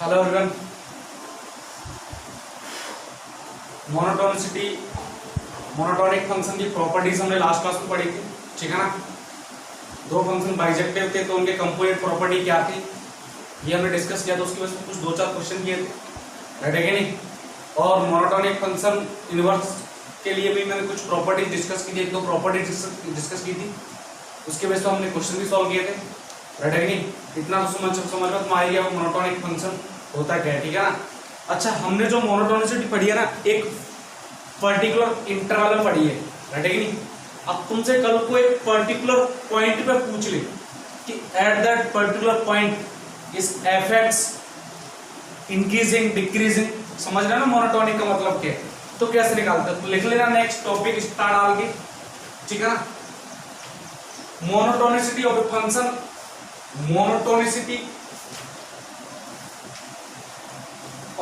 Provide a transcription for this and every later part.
Hello everyone. Monotonicity monotonic function की properties हमने last class में पढ़ी थी, ठीक है ना। दो फंक्शन बाइजेक्टिव थे तो उनके कंपोजिट प्रॉपर्टी क्या थी ये हमने डिस्कस किया, तो उसकी वजह से कुछ दो चार क्वेश्चन किए थे, राइट है कि नहीं। और मोनोटोनिक फंक्शन इनवर्स के लिए भी मैंने कुछ प्रॉपर्टीज डिस्कस की थी, एक दो प्रॉपर्टीज डिस्कस की थी, उसके वजह से हमने क्वेश्चन भी सॉल्व किए थे, राइट है कि नहीं। इतना तो समझ में तुम आ गया मोनोटोनिक फंक्शन होता क्या है, ठीक है ना। अच्छा, हमने जो मोनोटोनिसिटी पढ़ी है ना, एक पर्टिकुलर इंटरवल में पढ़ी है, राइट है कि नहीं। अब तुमसे कल को एक पर्टिकुलर पॉइंट पे पूछ ले कि at that particular point is F x increasing decreasing, समझ रहे ना मोनोटोनिक का मतलब क्या है, तो कैसे निकालते हैं। तो लिख लेना नेक्स्ट टॉपिक स्टार डाल के, ठीक है ना। Monotonicity of a function, monotonicity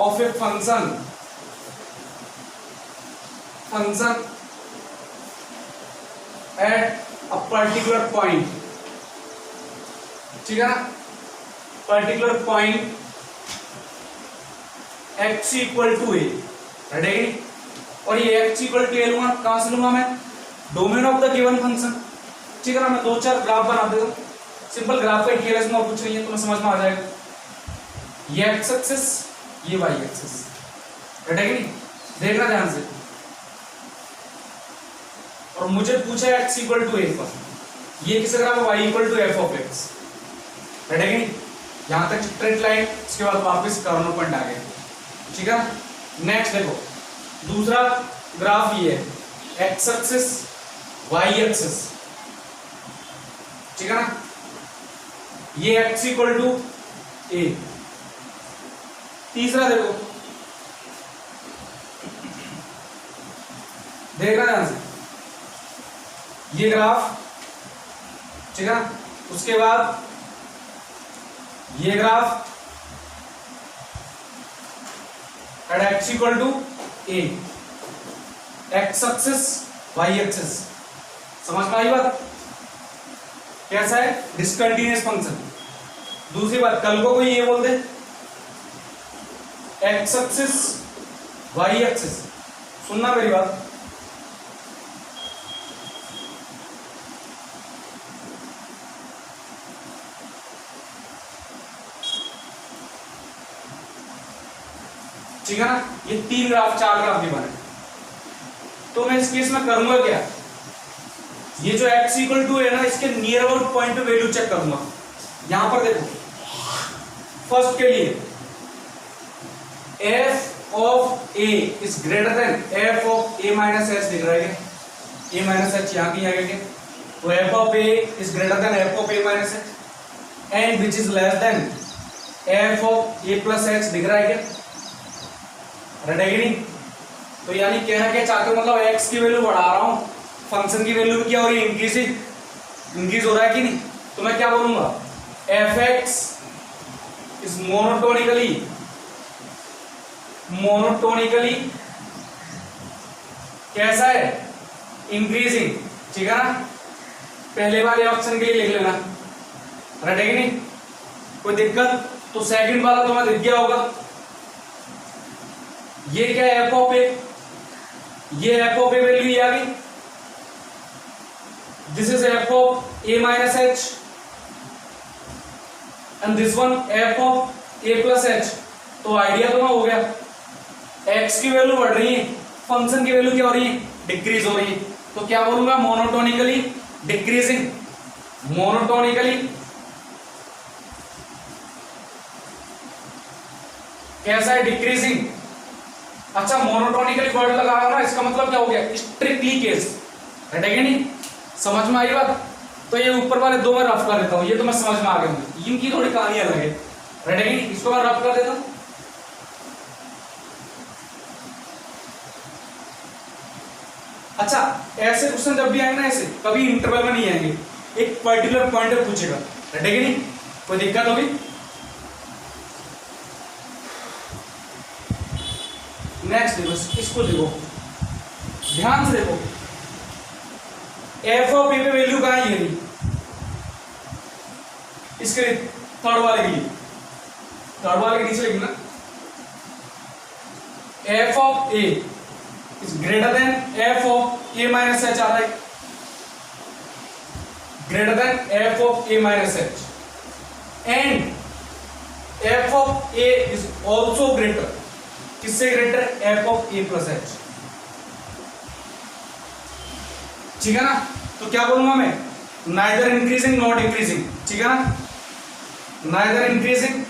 of a function at a particular point, ठीक है ना। Particular point x equal to a, right है। और ये x इक्वल टू ए लूंगा, कहां से लूंगा मैं, domain of the given function, ठीक है ना। मैं दो चार ग्राफ बना देता हूं, सिंपल ग्राफ का खेल इसमें कुछ नहीं है, तुम्हें समझ में आ जाएगा। ये एक्स एक्सिस, ये वाई एक्सिस, राइट है कि नहीं, देखना ध्यान से। और मुझे पूछा है x इक्वल टू ए पर, ये किसका ग्राफ है, y equal to f of x, right है कि नहीं। यहां तक स्ट्रेट लाइन, इसके बाद वापस कॉर्नर पॉइंट आ गया, ठीक है। नेक्स्ट देखो, दूसरा ग्राफ ये है x एक्सिस y एक्सिस, ठीक है ना। ये x इक्वल टू ए। तीसरा देखो, देखना ध्यान से, ये ग्राफ, ठीक है ना। उसके बाद ये graph at x equal to a, x axis y axis, समझ में आई बात। कैसा है, डिसकंटिन्यूअस फंक्शन। दूसरी बात, कल को कोई ये बोल दे एक्स एक्सिस वाई एक्सिस, सुनना मेरी बात, ठीक है ना। ये तीन ग्राफ चार ग्राफ भी बने, तो मैं इस केस में करूंगा क्या, ये जो x इक्वल टू है ना, इसके नियर अबाउट पॉइंट पे वैल्यू चेक करूंगा। यहां पर देखो, फर्स्ट के लिए f of a is greater then f of a minus h, दिख रहा है a माइनस h यहां की आगे के, तो f of a is greater then f of a minus h and which is less then f of a plus h, दिख रहा है क्या, राइट है कि नहीं। तो यानी कहना क्या चाहते हो, मतलब x की वैल्यू बढ़ा रहा हूं, फंक्शन की वैल्यू क्या हो रही है, इंक्रीज हो रहा है कि नहीं। तो मैं क्या बोलूंगा, एफ एक्स इज मोनोटोनिकली कैसा है, इंक्रीजिंग, ठीक है ना। पहले वाले ऑप्शन के लिए लिख लेना, राइट है कि नहीं, कोई दिक्कत। तो सेकंड वाला तो मैं लिख गया होगा, ये क्या है, एफ ऑफ ए, ये एफ ऑफ ए वैल्यू आ गई, this is F of a minus h and this one F of a plus h. तो आइडिया तो हो गया, एक्स की वैल्यू बढ़ रही है, फंक्शन की वैल्यू क्या हो रही है, डिक्रीज हो रही है। तो क्या बोलूंगा, मोनोटोनिकली डिक्रीजिंग, मोनोटोनिकली कैसा है, डिक्रीजिंग। अच्छा, मोनोटोनिकली वर्ड लगा रहा ना, इसका मतलब क्या हो गया, स्ट्रिक्टली केस, राइट है कि नहीं, समझ में आई बात। तो ये ऊपर वाले दो मैं रफ कर देता हूं, ये तो मैं समझ में आ गया मुझे, इनकी थोड़ी कहानी अलग है, राइट है कि नहीं। इसको मैं रफ कर देता हूं। अच्छा, ऐसे क्वेश्चन जब भी आएंगे ना, ऐसे कभी इंटरवल में नहीं आएंगे, एक पर्टिकुलर पॉइंट पे पूछेगा, राइट है कि नहीं, कोई दिक्कत होगी। नेक्स्ट देखो, इसको देखो ध्यान से, देखो एफ ऑफ ए पे वैल्यू कहां है, ये इसके लिए थर्ड वाले के लिए थर्ड वाले के नीचे लिखना f of a is greater than f of a minus h आ रहा है, greater than f of a minus h and f of a is also greater, किससे greater? F of a plus h, ठीक है ना। तो क्या बोलूंगा मैं? नाइदर इंक्रीजिंग नॉट डिक्रीजिंग, ठीक है ना, नाइदर इंक्रीजिंग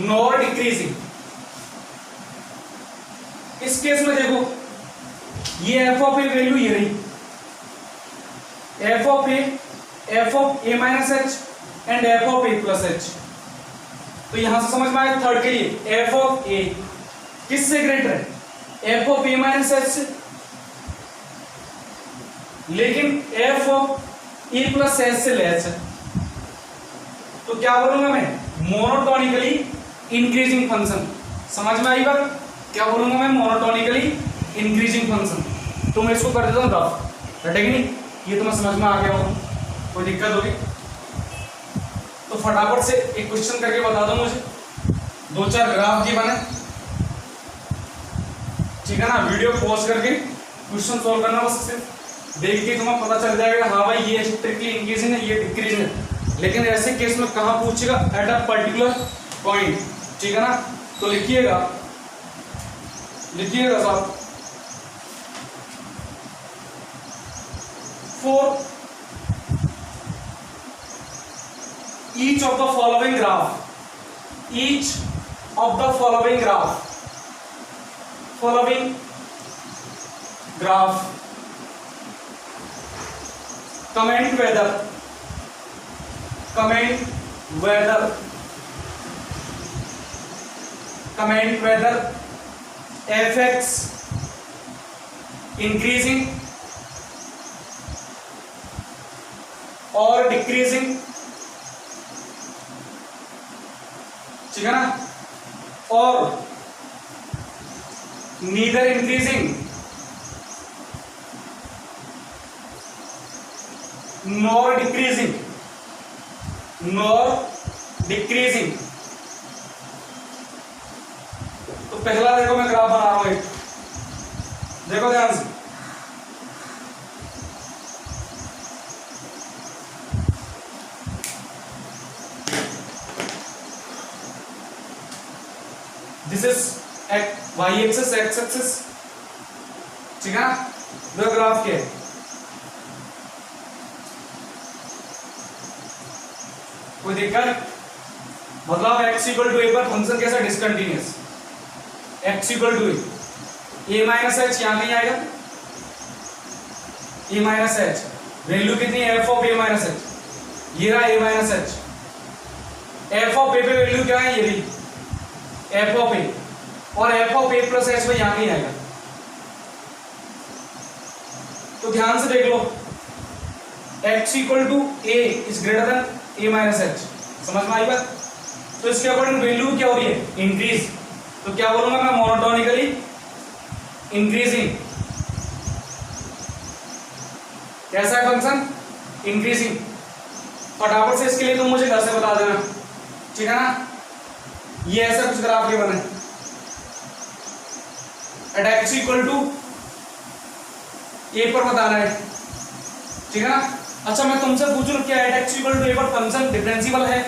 नॉर डिक्रीजिंग। इस केस में देखो ये एफ ऑफ ए वैल्यू ये रही, F of a minus h and f of a plus h. तो यहां से समझ में आया थर्ड के लिए एफ ऑफ ए किससे ग्रेटर है? F of a minus H से, लेकिन F of a plus H से लेस है। तो क्या बोलूंगा मैं? Monotonically increasing function. समझ में आई बात? क्या बोलूंगा मैं? Monotonically increasing function. तो मैं इसको कर देता हूं रफ, रटेगी नहीं? ये तो मैं समझ में आ गया हूं, कोई दिक्कत होगी तो फटाफट से एक क्वेश्चन करके बता दो मुझे, दो चार ग्राफ की बने, ठीक है ना। वीडियो पॉज करके क्वेश्चन सॉल्व करना, बस सिर्फ देख के तुम्हें पता चल जाएगा हाँ भाई ये स्ट्रिक्टली इंक्रीजिंग है, ये डिक्रीजिंग है। लेकिन ऐसे केस में कहां पूछेगा? एट अ पर्टिकुलर पॉइंट, ठीक है ना। तो लिखिएगा साहब, for each of the following graph comment whether fx increasing or decreasing, ठीक है ना, और neither increasing nor decreasing तो पहला देखो मैं ग्राफ बना रहा हूं एक, देखो ध्यान से, this is y axis x axis, ठीक है ना। दो ग्राफ के कोई दिक्कत? मतलब x इक्वल टू a पर फंक्शन कैसा? Discontinuous. x equal to a minus h, यहां नहीं आएगा a माइनस एच, वैल्यू कितनी है? f of a minus h, ये रहा a minus h. f of a पे वैल्यू क्या है? ये रही f ऑफ a, और f of a plus h में यहां नहीं आएगा। तो ध्यान से देख लो, x equal to a is greater than a minus h, समझ में आई बात? तो इसके अकॉर्डिंग वैल्यू क्या हो रही है? इंक्रीज। तो क्या बोलूंगा मैं? Monotonically increasing. कैसा है फंक्शन? इंक्रीजिंग। फटाफट से इसके लिए तुम मुझे घर से बता देना, ठीक है ना। ये ऐसा कुछ ग्राफ के बने, एट एक्स इक्वल टू ए पर बताना है, ठीक है ना। अच्छा मैं तुमसे पूछ लूं क्या एट एक्स इक्वल टू ए पर फंक्शन डिफरेंशिएबल है?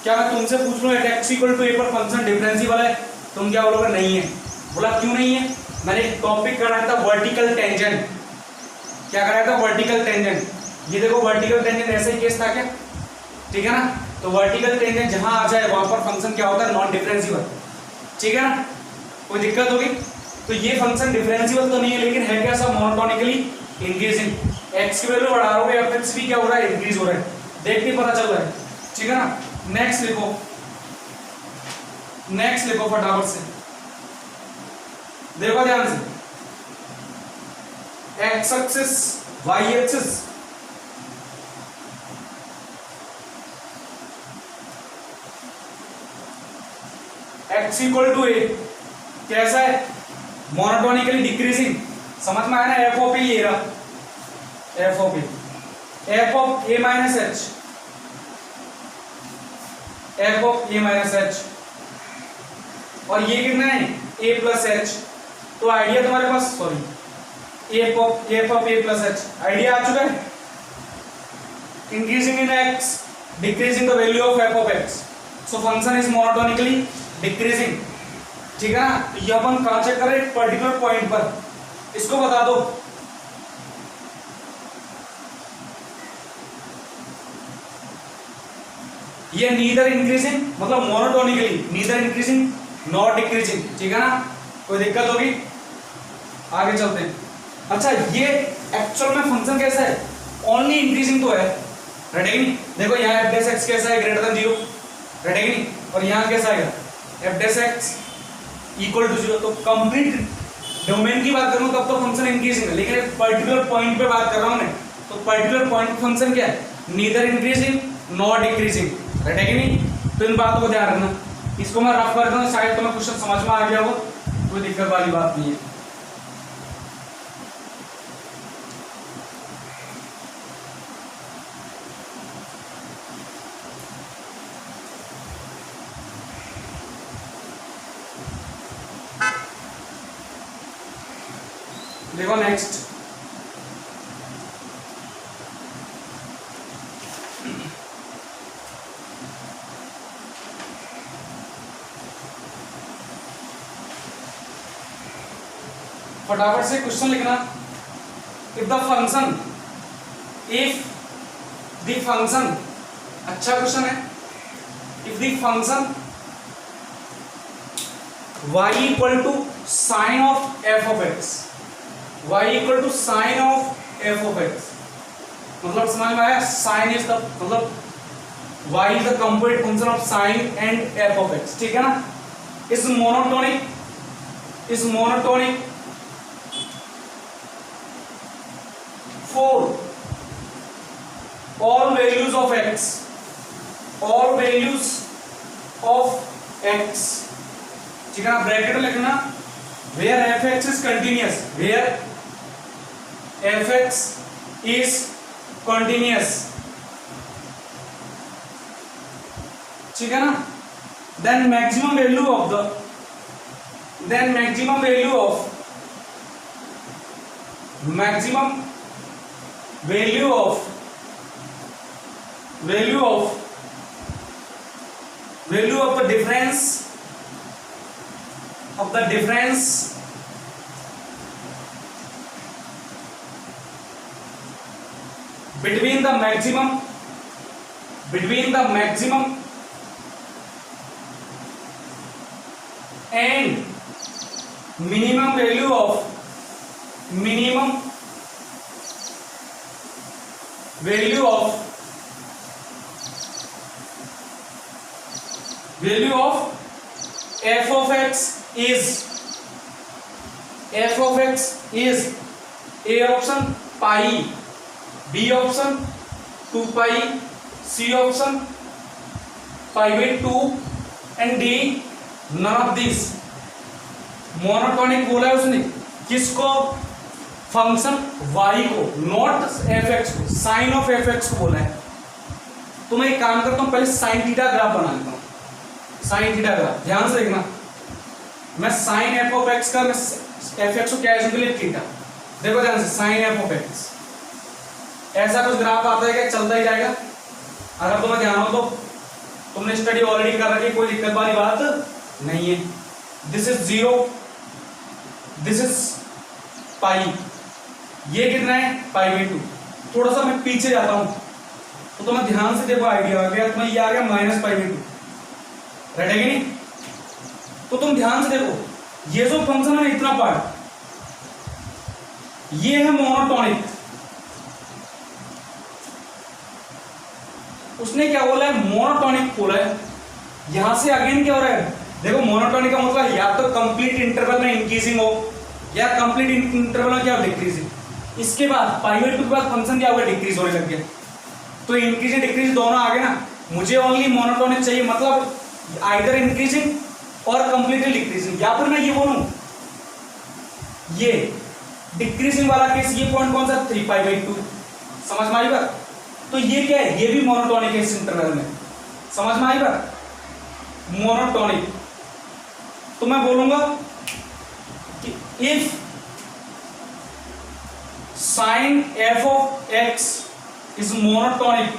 क्या मैं तुमसे पूछ लूं एट एक्स इक्वल टू ए पर फंक्शन डिफरेंशिएबल है? तुम क्या बोलोगे? नहीं है। बोला क्यों नहीं है? मैंने एक टॉपिक कराया था वर्टिकल टेंजेंट। क्या कराया था? Vertical tangent. ये देखो वर्टिकल टेंजेंट ऐसा ही केस था क्या? ठीक है ना। तो वर्टिकल टेंजेंट जहां आ जाए वहां पर फंक्शन क्या होता है? नॉन डिफरेंशिएबल, ठीक है ना। कोई दिक्कत होगी? तो ये फंक्शन डिफरेंशिएबल तो नहीं है, लेकिन है कैसा? Monotonically increasing. एक्स की वैल्यू बढ़ा रहा हूं, एफ एक्स भी क्या हो रहा है? इंक्रीज हो रहा है। देख के पता चल रहा है, ठीक है ना। नेक्स्ट लिखो फटाफट से, देखो ध्यान से, x axis y axis, x equal to a कैसा है? Monotonically decreasing. समझ में आया ना? एफ ऑफ ए ये रहा, f of a f of a minus h, f of a minus h, और ये कितना है ए प्लस एच। तो आइडिया तुम्हारे पास, sorry f of a plus h, idea आ चुका है। Increasing in x, decreasing the value of f of x, so function is monotonically decreasing, ठीक है ना। ये अपन कहां चेक करें, एक पर्टिकुलर पॉइंट पर, इसको बता दो। ये नीदर इंक्रीजिंग मतलब monotonically, neither increasing not decreasing, ठीक है ना। कोई दिक्कत होगी, आगे चलते हैं। अच्छा ये एक्चुअल में फंक्शन कैसा है, ओनली इंक्रीजिंग तो है, रटेगी नहीं। देखो यहाँ एफ डैश एक्स कैसा है, ग्रेटर देन 0, रटेगी नहीं। और यहाँ कैसा आएगा, f dash x equal to 0। तो कंप्लीट डोमेन की बात करूँ तब तो फंक्शन इंक्रीजिंग है, लेकिन एक पर्टिकुलर पॉइंट पे बात कर रहा हूँ मैं, तो पर्टिकुलर पॉइंट फंक्शन क्या है, नीदर इंक्रीजिंग नॉट डिक्रीजिंग, रटेगी नहीं। तो इन बातों को ध्यान रखना। इसको मैं रफ करता हूँ, शायद तुम्हें क्वेश्चन समझ में आ गया हो, कोई दिक्कत वाली बात नहीं है। देखो नेक्स्ट, फटाफट से क्वेश्चन लिखना। If the function, if the function, अच्छा क्वेश्चन है। If the function y equal to sine of f of x, y equal to sine of f of x, मतलब समझ में आया, साइन इज द मतलब y is the composite function of sine and f of x, ठीक है ना। Is monotonic, is monotonic for all values of x, all values of x, ठीक है ना। ब्रैकेट में लिखना, where f(x) is continuous, where f(x) is continuous, ठीक है ना। then maximum value of the, then maximum value of, maximum value of, value of, value of the difference, of the difference between the maximum, between the maximum and minimum value of, minimum value of, value of f of x is, f of x is a option pi, b option 2 pi, c option pi by 2 and d none of these। Monotonic बोला है उसने किसको, function y को, not F x को, sign of F x को बोला है। तो मैं एक काम करता हूं, पहले साइन थीटा ग्राफ बना लेता हूं, साइन थीटा ग्राफ, ध्यान से देखना। मैं साइन एफ ऑफ एक्स का, मैं एफ एक्स को क्या है लिए थीटा, देखो ध्यान से, साइन एफ ऑफ एक्स, ऐसा कुछ ग्राफ आता है क्या, चलता ही जाएगा। अगर तुम्हें ध्यान हो तो तुमने स्टडी ऑलरेडी कर रखी, कोई दिक्कत वाली बात नहीं है। This is 0, this is pi, ये कितना है पाई बाई 2। थोड़ा सा मैं पीछे जाता हूं तो तुम्हें ध्यान से देखो, आइडिया आ गया तुम्हें, ये आ गया माइनस पाई बाई 2, रटेगी नहीं। तो तुम ध्यान से देखो, ये जो फंक्शन है इतना पार्ट, ये है मोनोटोनिक। उसने क्या बोला है, मोनोटोनिक बोला है। यहां से अगेन क्या हो रहा है, देखो मोनोटोनिक का मतलब या तो कंप्लीट इंटरवल में इंक्रीजिंग हो या कंप्लीट इंटरवल में क्या डिक्रीजिंग। इसके बाद पाई बाई 2 के बाद फंक्शन क्या होगा, डिक्रीज होने लग गया। तो इंक्रीजिंग डिक्रीज दोनों आ गए ना। मुझे ओनली मोनोटोनिक चाहिए, मतलब आइदर इंक्रीजिंग और कंप्लीटली डिक्रीजिंग। या फिर मैं ये बोलूं, ये डिक्रीजिंग वाला केस, ये पॉइंट कौन सा, 3 पाई बाई 2, समझ में आई बात। तो ये क्या है, ये भी मोनोटोनिक है इस इंटरवल में, समझ में आई बात, मोनोटोनिक। तो मैं बोलूंगा कि if sine f of x is monotonic,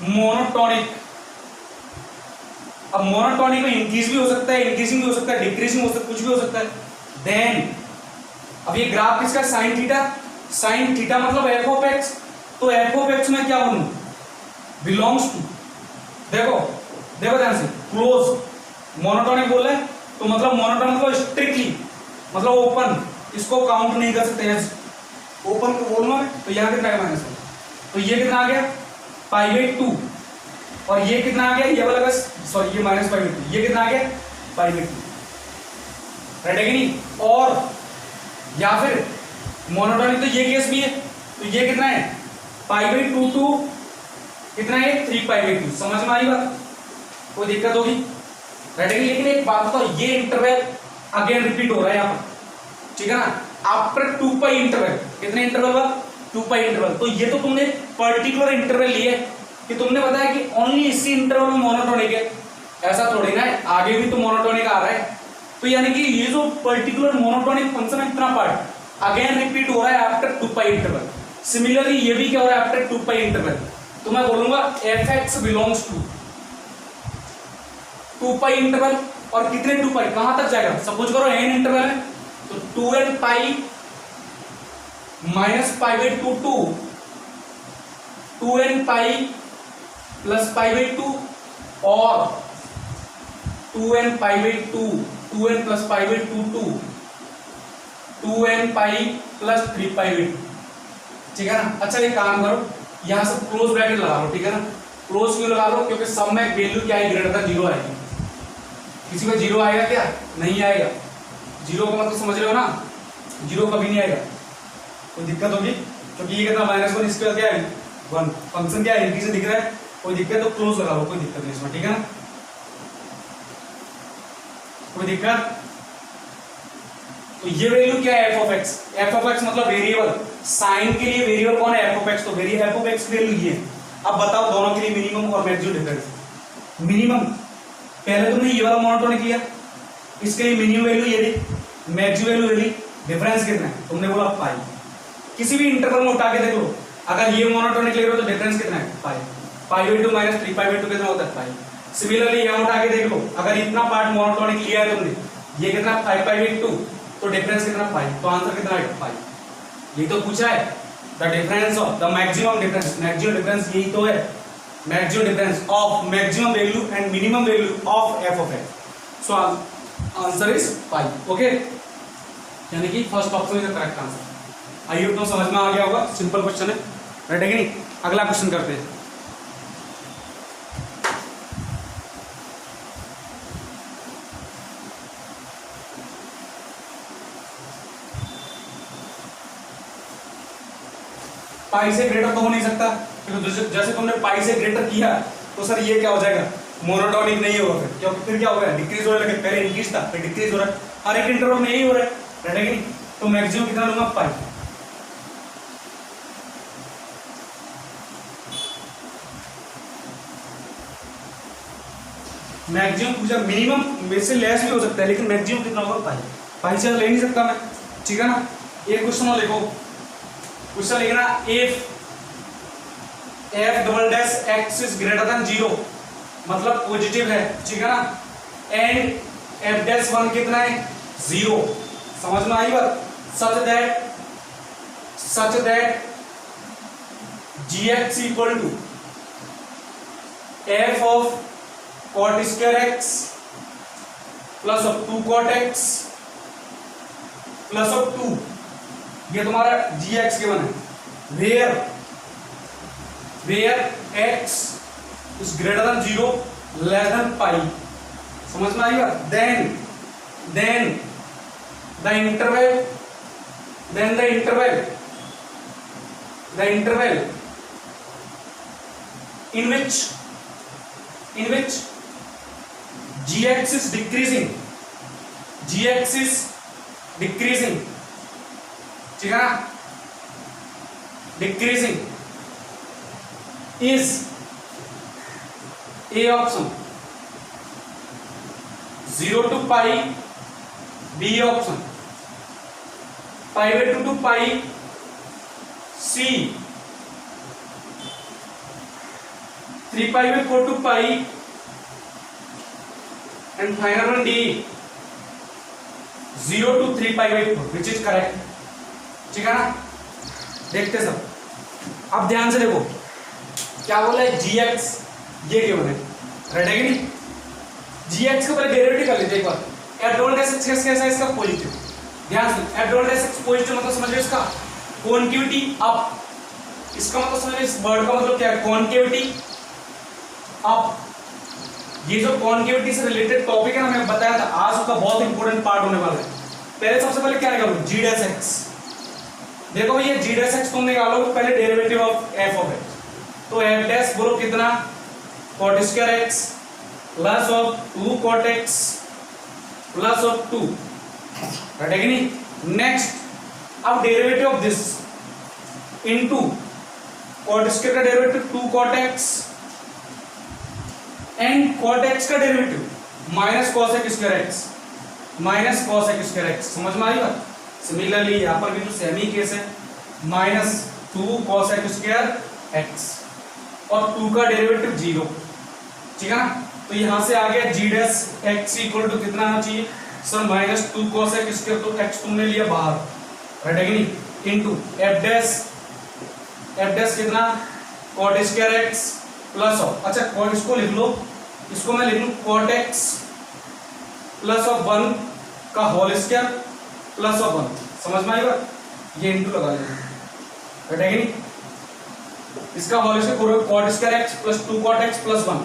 monotonic, अब मोनोटोनिक में इंक्रीज भी हो सकता है, इंक्रीजिंग भी हो सकता है, डिक्रीजिंग हो सकता है, कुछ भी हो सकता है। देन अब ये ग्राफ किसका, साइन थीटा, साइन थीटा मतलब एफ ऑफ एक्स, तो एफ ऑफ एक्स में क्या बनू, बिलोंग्स टू, देखो देखो ध्यान से, क्लोज मोनोटोनिक बोल रहे, तो मतलब मोनोटोनिक मतलब स्ट्रिक्टली, मतलब ओपन, इसको काउंट नहीं कर सकते, ओपन को बोलूंगा मैं, तो यहाँ कितना है माइनस वन, तो ये कितना आ गया पाई बाई टू, और ये कितना आ गया, ये वाला बस सॉरी ये माइनस पाई बाई टू, ये कितना आ गया पाई बाई टू, राइट है कि नहीं। और या फिर मोनोटोनिक तो ये केस भी है, तो ये कितना है पाई बाई टू टू कितना है 3 पाई बाई 2, समझ में आई बात, कोई दिक्कत होगी, राइट है। लेकिन एक बात तो ये इंटरवल अगेन रिपीट हो रहा है यहाँ पर, ठीक है ना, आफ्टर 2 पाई इंटरवल, कितने इंटरवल का 2 पाई इंटरवल, तो ये तो तुमने पर्टिकुलर इंटरवल लिए कि तुमने बताया कि ओनली इसी इंटरवल में मोनोटोनिक है, ऐसा थोड़ी ना है, आगे भी तो मोनोटोनिक आ रहा है, तो यानी कि ये जो पर्टिकुलर मोनोटोनिक फंक्शन है इतना पार्ट अगेन रिपीट हो रहा है आफ्टर 2 पाई इंटरवल। सिमिलरली ये भी क्या हो रहा है आफ्टर 2 पाई इंटरवल, तो मैं बोलूंगा f x belongs to 2 pi interval, और कितने 2 पाई कहां तक जाएगा, सपोज करो एन इंटरवल है, तो 2n pi minus pi by two to 2n pi plus pi by two, और 2n pi by two 2n plus pi by two to 2n pi plus 3 pi by two, ठीक है ना। अच्छा ये काम करो, यहां से क्लोज ब्रैकेट लगा लो, ठीक है ना, क्लोज क्यों लगा लो, क्योंकि सब में वैल्यू क्या है ग्रेटर देन 0 आएगी, किसी में 0 आएगा क्या, नहीं आएगा, 0 का मतलब समझ रहे हो ना, 0 कभी नहीं आएगा, कोई दिक्कत होगी, क्योंकि ये कितना -1 इसके बाद क्या है 1, फंक्शन क्या है इंक्रीज दिख रहा है, कोई दिक्कत तो क्लोज लगा लो, कोई दिक्कत नहीं इसमें, ठीक है ना, कोई दिक्कत। तो ये वैल्यू क्या है F of x, F of x मतलब वेरिएबल, साइन के लिए वेरिएबल कौन है एफ ऑफ एक्स, तो variable F of x value ये है। अब बताओ दोनों के लिए मिनिमम और मैक्सिमम डिफरेंस, मिनिमम पहले तुमने ये वाला मोनोटोनिक लिया, इसके लिए मिनिमम वैल्यू ये ली, मैक्सिमम वैल्यू ये ली, डिफरेंस कितना है तुमने बोला पाई, किसी भी इंटरवल में उठा के देख लो, अगर ये मोनोटोनिक ले रहे हो तो डिफरेंस कितना है pi, pi by two minus 3 pi by two कितना होता है पाई। सिमिलरली यहाँ उठा के देख लो, अगर इतना पार्ट मोनोटोनिक लिया है तुमने, ये कितना 5 पाई बाई टू, तो डिफरेंस कितना पाई, तो आंसर कितना है पाई, ये तो पूछा है the difference of the maximum difference, maximum difference यही तो है, maximum difference of maximum value and minimum value of f of x, so answer is pi, okay, यानी कि first option is the correct answer. I hope तो समझ में आ गया होगा, सिंपल क्वेश्चन है, राइट है कि नहीं। अगला क्वेश्चन करते हैं, पाई से ग्रेटर तो हो नहीं सकता, क्योंकि जैसे तुमने पाई से ग्रेटर किया तो सर ये क्या हो जाएगा मोनोटोनिक नहीं होगा, फिर क्योंकि फिर क्या होगा डिक्रीज हो रहा है, पहले इंक्रीज था फिर डिक्रीज हो रहा है, हर एक इंटरवल में यही हो रहा है, राइट है कि नहीं। तो मैक्सिमम कितना लूंगा पाई, मैक्सिमम पूछा, मिनिमम में से लेस भी हो सकता है, लेकिन मैक्सिमम कितना होगा पाई, पाई से ले नहीं सकता मैं, ठीक है ना। एक क्वेश्चन और लिखो, क्वेश्चन लिखना if F double dash x is greater than 0, मतलब पॉजिटिव है, ठीक है ना, एंड एफ डैश 1 कितना है 0, समझ में आई बात, such that gx equal to f of cot square x plus of 2 cot x plus of 2, ये तुम्हारा gx के बना है, where x is greater than 0 less than pi, समझ में आएगा। Then the interval in which gx is decreasing, ठीक है ना, decreasing, is a option 0 to पाई, बी ऑप्शन पाई/2 to पाई, सी 3π/4 to पाई, and final one D 0 to 3π/4, which is correct. ठीक है ना, देखते सब। अब ध्यान से देखो क्या बोला है, gx ये गिवन है, राइट है कि नहीं। gx को पहले डेरिवेटिव कर लीजिए एक बार। f(x) कैसा है इसका, पॉजिटिव। ध्यान से f(x) पॉजिटिव मतलब समझ लो इसका कॉन्केविटी अप, इसका मतलब समझ लो इस वर्ड का मतलब क्या है, कॉन्केविटी अप। ये जो कॉन्केविटी से रिलेटेड टॉपिक है ना, मैंने बताया था आज उसका बहुत इंपॉर्टेंट पार्ट होने वाला है। पहले सबसे पहले क्या आएगा, g'(x). देखो ये g'(x) तुम निकालो पहले derivative of f of x, तो f' बोलो कितना, cot square x plus of 2 cot x plus of 2, right है कि नहीं। नेक्स्ट अब derivative of this into cot square का derivative 2 cot x and cot x का derivative minus cos x square x minus cos x square x। समझ में आई बात। सिमिलरली यहाँ पर भी जो सेमी केस है, minus 2 cos x square x और 2 का डेरिवेटिव 0। ठीक है ना, तो यहां से आ गया g'(x) इक्वल टू कितना आना चाहिए sir, minus 2 cos x square, तो x तुमने लिया बाहर, राइट है कि नहीं, इनटू f' कितना cot square x plus of, अच्छा cot इसको लिख लो, इसको मैं लिख लूं cot x प्लस ऑफ 1 का होल स्क्वायर प्लस ऑफ 1। समझ में आएगा, ये इनटू लगा लेंगे, राइट है कि नहीं। इसका whole square cot square x plus 2 cot x plus 1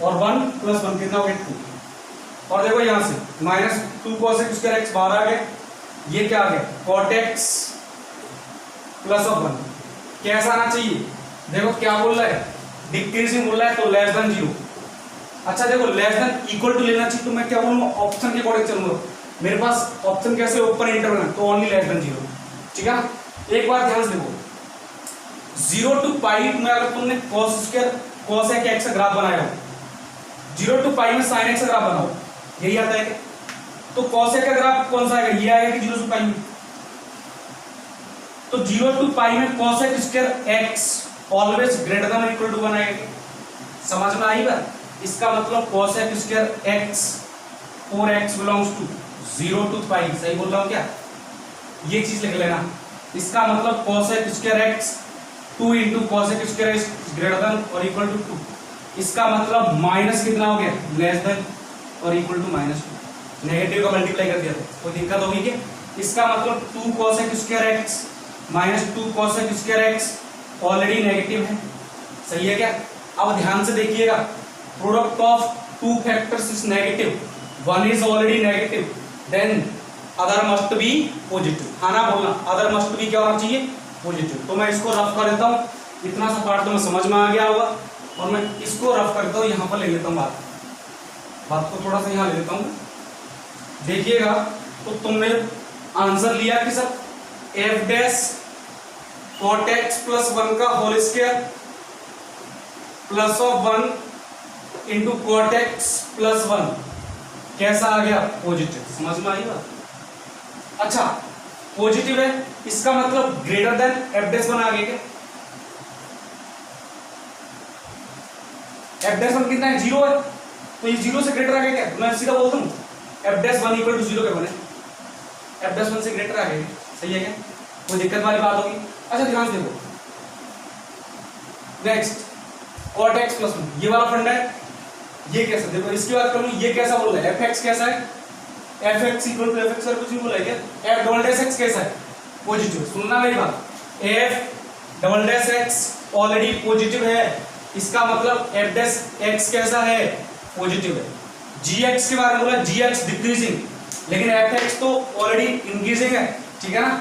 और 1 प्लस 1 कितना हो गया 2। और देखो यहां से minus 2 cos x square x बाहर आ गया, ये क्या आ गया cot x प्लस ऑफ 1। कैसा आना चाहिए, देखो क्या बोल रहा है, डिक्रीजिंग बोल रहा है, तो लेस देन 0। अच्छा देखो लेस देन इक्वल टू लेना चाहिए, तो मैं क्या बोलूंगा, ऑप्शन के अकॉर्डिंग चलूंगा। मेरे पास ऑप्शन कैसे ओपन इंटरवल है, तो ओनली लेस देन 0। ठीक है, एक बार ध्यान से देखो 0 to पाई में अगर तुमने cos स्क्वायर cos x का ग्राफ बनाया हो, 0 to पाई में sin x का ग्राफ बनाओ, यही आता है। तो cos x का ग्राफ कौन सा आएगा, ये आएगा कि 0 to पाई में, तो 0 to पाई में cos x square x always greater than equal to 1 आएगा। समझ में आई बात। इसका मतलब cos x स्क्वायर x और x बिलोंग्स टू 0 to पाई, सही बोल रहा हूं क्या, ये चीज लिख लेना। इसका मतलब cos x square x 2 into cos x square is greater than और इक्वल टू 2। इसका मतलब माइनस कितना हो गया, लेस देन और इक्वल टू -2। नेगेटिव का मल्टीप्लाई कर दिया तो कोई दिक्कत होगी क्या। इसका मतलब 2 cos x square x minus 2 cos x square x already negative है, सही है क्या। अब ध्यान से देखिएगा, product of 2 factors is negative, 1 is already negative, then other must be positive. हाँ ना बोलना, अदर मस्ट बी क्या होना चाहिए, पॉजिटिव। तो मैं इसको रफ कर देता हूँ, इतना सा पार्ट तो मैं समझ में आ गया होगा, और मैं इसको रफ कर देता हूँ, यहाँ पर ले लेता हूँ बात को थोड़ा सा यहाँ ले लेता हूँ। देखिएगा तो तुमने आंसर लिया कि sir f' cot x plus 1 का whole square plus of 1 into cot x plus 1 कैसा आ गया, पॉजिटिव। समझ में आई बात। अच्छा पॉजिटिव है, इसका मतलब ग्रेटर देन f'1 आ गया क्या, f'1 कितना है, 0 है, तो ये 0 से ग्रेटर आ गया क्या, मैं सीधा बोलता हूँ f'1 इक्वल टू 0 के बने, f'1 से ग्रेटर आ गया, सही है क्या, कोई दिक्कत वाली बात होगी। अच्छा ध्यान से देखो, नेक्स्ट cot x प्लस 1 ये वाला फंडा है, ये कैसा, देखो इसकी बात करूं, ये कैसा बोल रहा है, fx कैसा है, fx इक्वल टू fx और कुछ नहीं बोला है क्या, f'(x) कैसा है, पॉजिटिव। सुनना मेरी बात, f'(x) ऑलरेडी पॉजिटिव है, इसका मतलब f'(x) कैसा है, पॉजिटिव है। gx के बारे में बोला, gx डिक्रीजिंग, लेकिन fx तो ऑलरेडी इंक्रीजिंग है, ठीक है ना।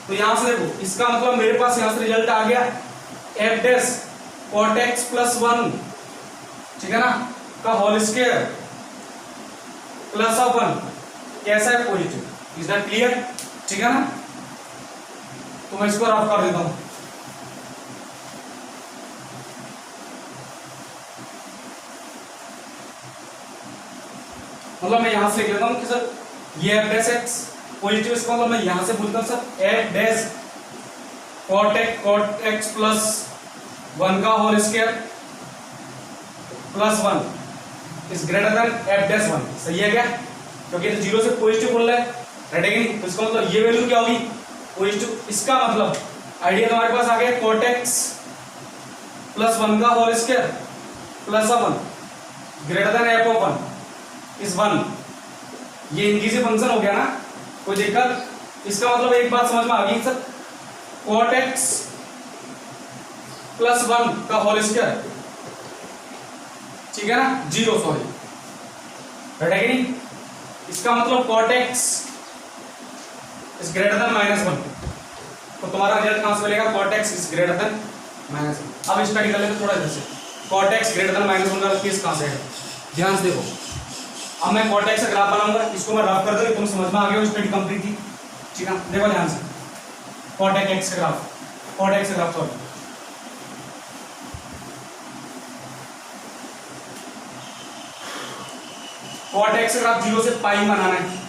तो यहां से देखो, इसका मतलब मेरे पास यहां से रिजल्ट आ गया f' cot x प्लस 1, ठीक है ना, का होल स्क्वायर प्लस ऑफ 1 कैसा है, पॉजिटिव। इज दैट क्लियर, ठीक है ना। तो मैं इसको रफ कर देता हूं, मतलब मैं यहां से लिख लेता हूं कि सर ये एफ डैश एक्स पॉजिटिव, इसका मतलब मैं यहां से बोलता हूं sir f dash cot x plus 1 का whole square plus 1 is greater than f dash 1। सही है क्या? क्योंकि तो जीरो से पॉजिटिव बोल रहा है, राइट है कि नहीं? तो इसका मतलब ये वैल्यू क्या होगी? पॉजिटिव। इसका मतलब आइडिया तुम्हारे पास आ गया कॉट एक्स प्लस 1 का whole square plus 1 greater than f of 1 is 1। ये इंक्रीजिव फंक्शन हो गया ना, कोई दिक्कत? इसका मतलब एक बात समझ में आ गई सर, कॉट एक्स प्लस 1 का होल स्क्वायर, ठीक है ना, 0, सॉरी, राइट है कि नहीं? इसका मतलब cot x is greater than -1, तो तुम्हारा रिजल्ट कहां से मिलेगा? Cot x is greater than -1। अब स्टडी कर लेते थोड़ा इधर से, कॉट एक्स ग्रेटर देन -1 का केस कहां से है? ध्यान से देखो, अब मैं कॉट एक्स का ग्राफ बनाऊंगा, इसको मैं रफ कर दूंगा, तुम समझ में आ गया, स्टडी कंप्लीट थी, ठीक है? देखो ध्यान से, कॉट एक्स का ग्राफ, कॉट एक्स का ग्राफ सॉरी, कॉट एक्स का ग्राफ 0 से पाई बनाना है।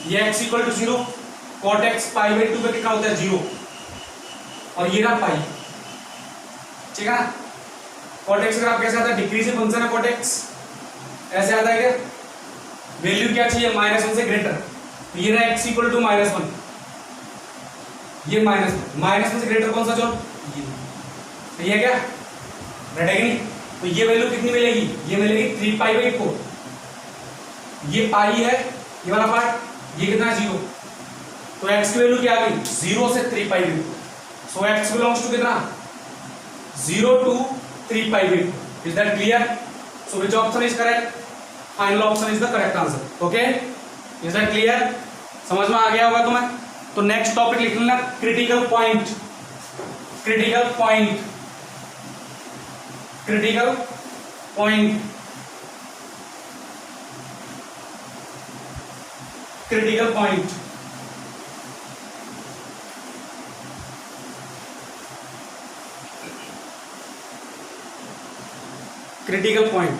ये x equal to 0, cot x pi by 2 पे कितना होता है? 0, और ये रहा पाई, ठीक है ना? कॉट एक्स का ग्राफ कैसे आता है? डिक्रीजिंग फंक्शन है कॉट एक्स, ऐसे आता है क्या? वैल्यू क्या चाहिए? -1 से ग्रेटर, तो ये रहा x इक्वल टू -1, ये -1 से ग्रेटर कौन सा जोन? ये है क्या? राइट है कि नहीं? तो ये वैल्यू कितनी मिलेगी? ये मिलेगी 3 पाई बाई 4, ये पाई है ये वाला पार्ट, ये कितना है? 0, तो x की वैल्यू क्या आ गई? 0 से 3 pi by 2, so x belongs to कितना? 0 to 3 pi by 2। Is that clear? So which option is correct? Final option is the correct answer. Okay, is that clear? समझ में आ गया होगा तुम्हें? तो नेक्स्ट टॉपिक लिख लेना, critical point, critical point, critical point, critical point. Critical point,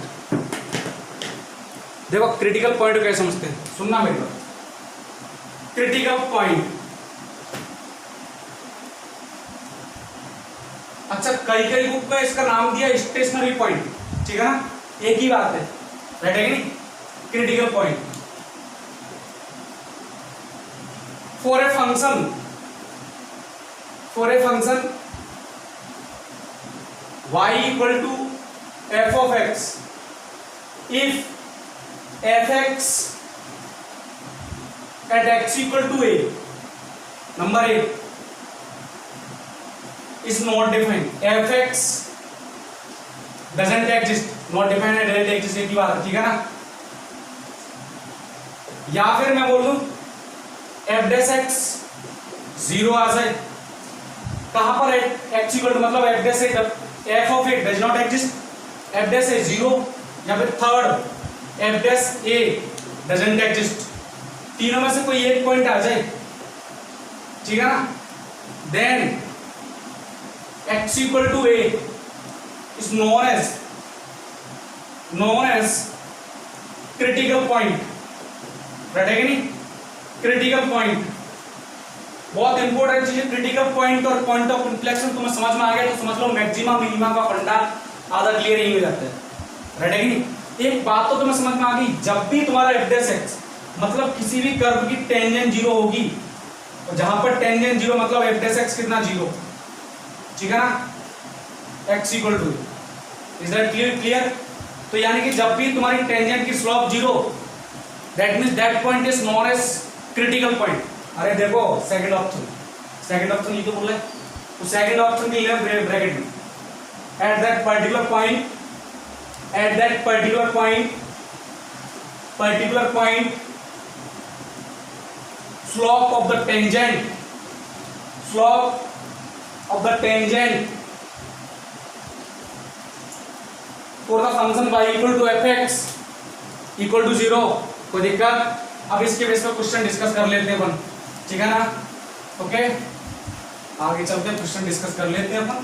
देखो critical point को कैसे समझते हैं, सुनना मेरी बात। क्रिटिकल पॉइंट, अच्छा कई कई बुक में इसका नाम दिया स्टेशनरी पॉइंट, ठीक है ना, एक ही बात है, राइट है कि नहीं? Critical point for a function y equal to f of x, if f(x) at x equal to a, number a is not defined, f(x) doesn't exist, not defined and doesn't exist, एक ही बात है, ठीक है ना? या फिर मैं बोल दूं एफ डैश एक्स 0 आ जाए, कहां पर है? एक्स इक्वल टू मतलब f dash f of a does not exist, f dash a 0, या फिर third f dash a doesn't exist, तीनों में से कोई एक पॉइंट आ जाए, ठीक है ना? Then x equal to a is known as critical point, right है कि नहीं? क्रिटिकल पॉइंट बहुत इंपॉर्टेंट चीज है, क्रिटिकल पॉइंट और पॉइंट ऑफ इन्फ्लेक्शन तुम्हें समझ में आ गया तो समझ लो मैक्सिमा मिनिमा का फंडा आधा क्लियर ही हो जाता है, राइट है कि नहीं? एक बात तो तुम्हें समझ में आ गई, जब भी तुम्हारा एफ डैश एक्स मतलब किसी भी कर्व की टेंजेंट 0 होगी, और जहां पर टेंजेंट 0 मतलब एफ डैश एक्स कितना? 0, ठीक है ना? X equal to, is that clear? तो यानी कि जब भी तुम्हारी टेंजेंट की slope 0, that means that point is known as critical point. अरे देखो सेकंड ऑप्शन ये तो बोल रहा है, तो सेकंड ऑप्शन के लिए ब्रैकेट में at that particular point slope of the tangent for the function y equal to fx equal to 0, कोई दिक्कत? अब इसके बेस पर क्वेश्चन डिस्कस कर लेते हैं अपन, ठीक है ना? ओके, आगे चलते हैं, क्वेश्चन डिस्कस कर लेते हैं अपन।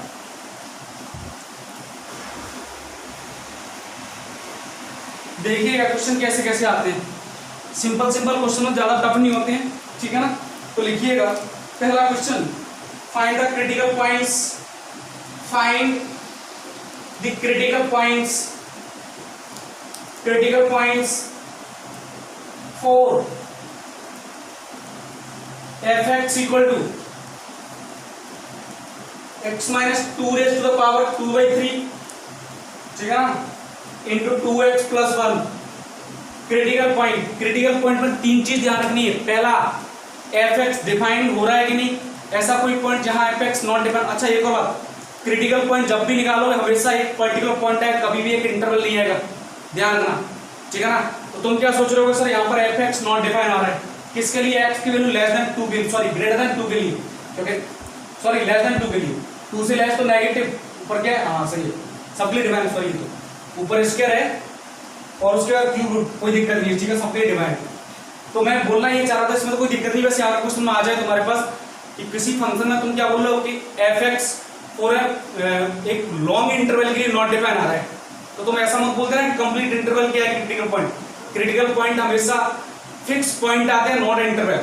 देखिएगा क्वेश्चन कैसे कैसे आते हैं, सिंपल सिंपल क्वेश्चन ज्यादा टफ नहीं होते हैं, ठीक है ना। तो लिखिएगा पहला question, find the critical points, find the critical points for fx equal to x minus 2 raise to the power 2/3, ठीक है ना, into 2x plus 1। Critical point में तीन चीज ध्यान रखनी है। पहला, fx डिफाइन हो रहा है कि नहीं, ऐसा कोई पॉइंट जहां fx नॉट डिफाइन। अच्छा एक और बात, क्रिटिकल पॉइंट जब भी निकालो हमेशा एक पर्टिकुलर पॉइंट है, कभी भी एक इंटरवल नहीं आएगा, ध्यान रखना, ठीक है ना। तो तुम क्या सोच रहे हो सर, यहाँ पर fx नॉट डिफाइन आ रहा है, किसके लिए, x की वैल्यू लेस देन 2 के लिए, सॉरी ग्रेटर देन 2 के लिए, क्योंकि सॉरी लेस देन 2 के लिए, 2 से लेस तो नेगेटिव, ऊपर क्या है, हाँ सही है, सबके लिए डिफाइन, सॉरी तो ऊपर स्क्वायर है और उसके बाद क्यूब रूट, कोई दिक्कत नहीं है, ठीक है, सबके लिए डिफाइन। तो मैं बोलना ये चाह रहा था, इसमें तो कोई दिक्कत नहीं, बस यहाँ क्वेश्चन में आ जाए तुम्हारे पास कि किसी फंक्शन में तुम क्या बोल रहे हो कि fx और एक लॉन्ग इंटरवल के लिए नॉट डिफाइन आ रहा है, तो तुम ऐसा मत बोलते ना कंप्लीट इंटरवल क्या है क्रिटिकल पॉइंट। क्रिटिकल पॉइंट हमेशा फिक्स पॉइंट आते हैं, नॉट इंटरवल,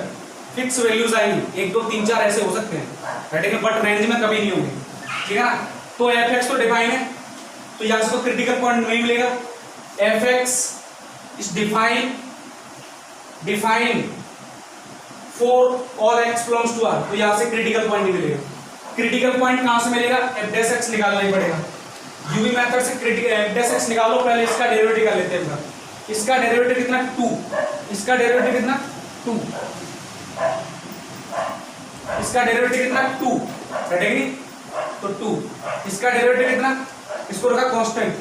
फिक्स वैल्यूज आएंगी, 1 2 3 4 ऐसे हो सकते हैं, बट रेंज में कभी नहीं होंगे, ठीक है ना। तो fx तो डिफाइन है, तो यहां से तो क्रिटिकल पॉइंट नहीं मिलेगा। fx is define for all x belongs to r, तो यहां से क्रिटिकल पॉइंट नहीं मिलेगा। क्रिटिकल पॉइंट कहां से मिलेगा, f' निकालना ही पड़ेगा, यूवी मेथड से क्रिटिकल f' निकालो। पहले इसका डेरिवेटिव कर लेते हैं, इसका डेरिवेटिव कितना 2, इसका डेरिवेटिव कितना 2, इसका डेरिवेटिव कितना 2, रटेगी तो 2, इसका डेरिवेटिव कितना, इसको रखा constant,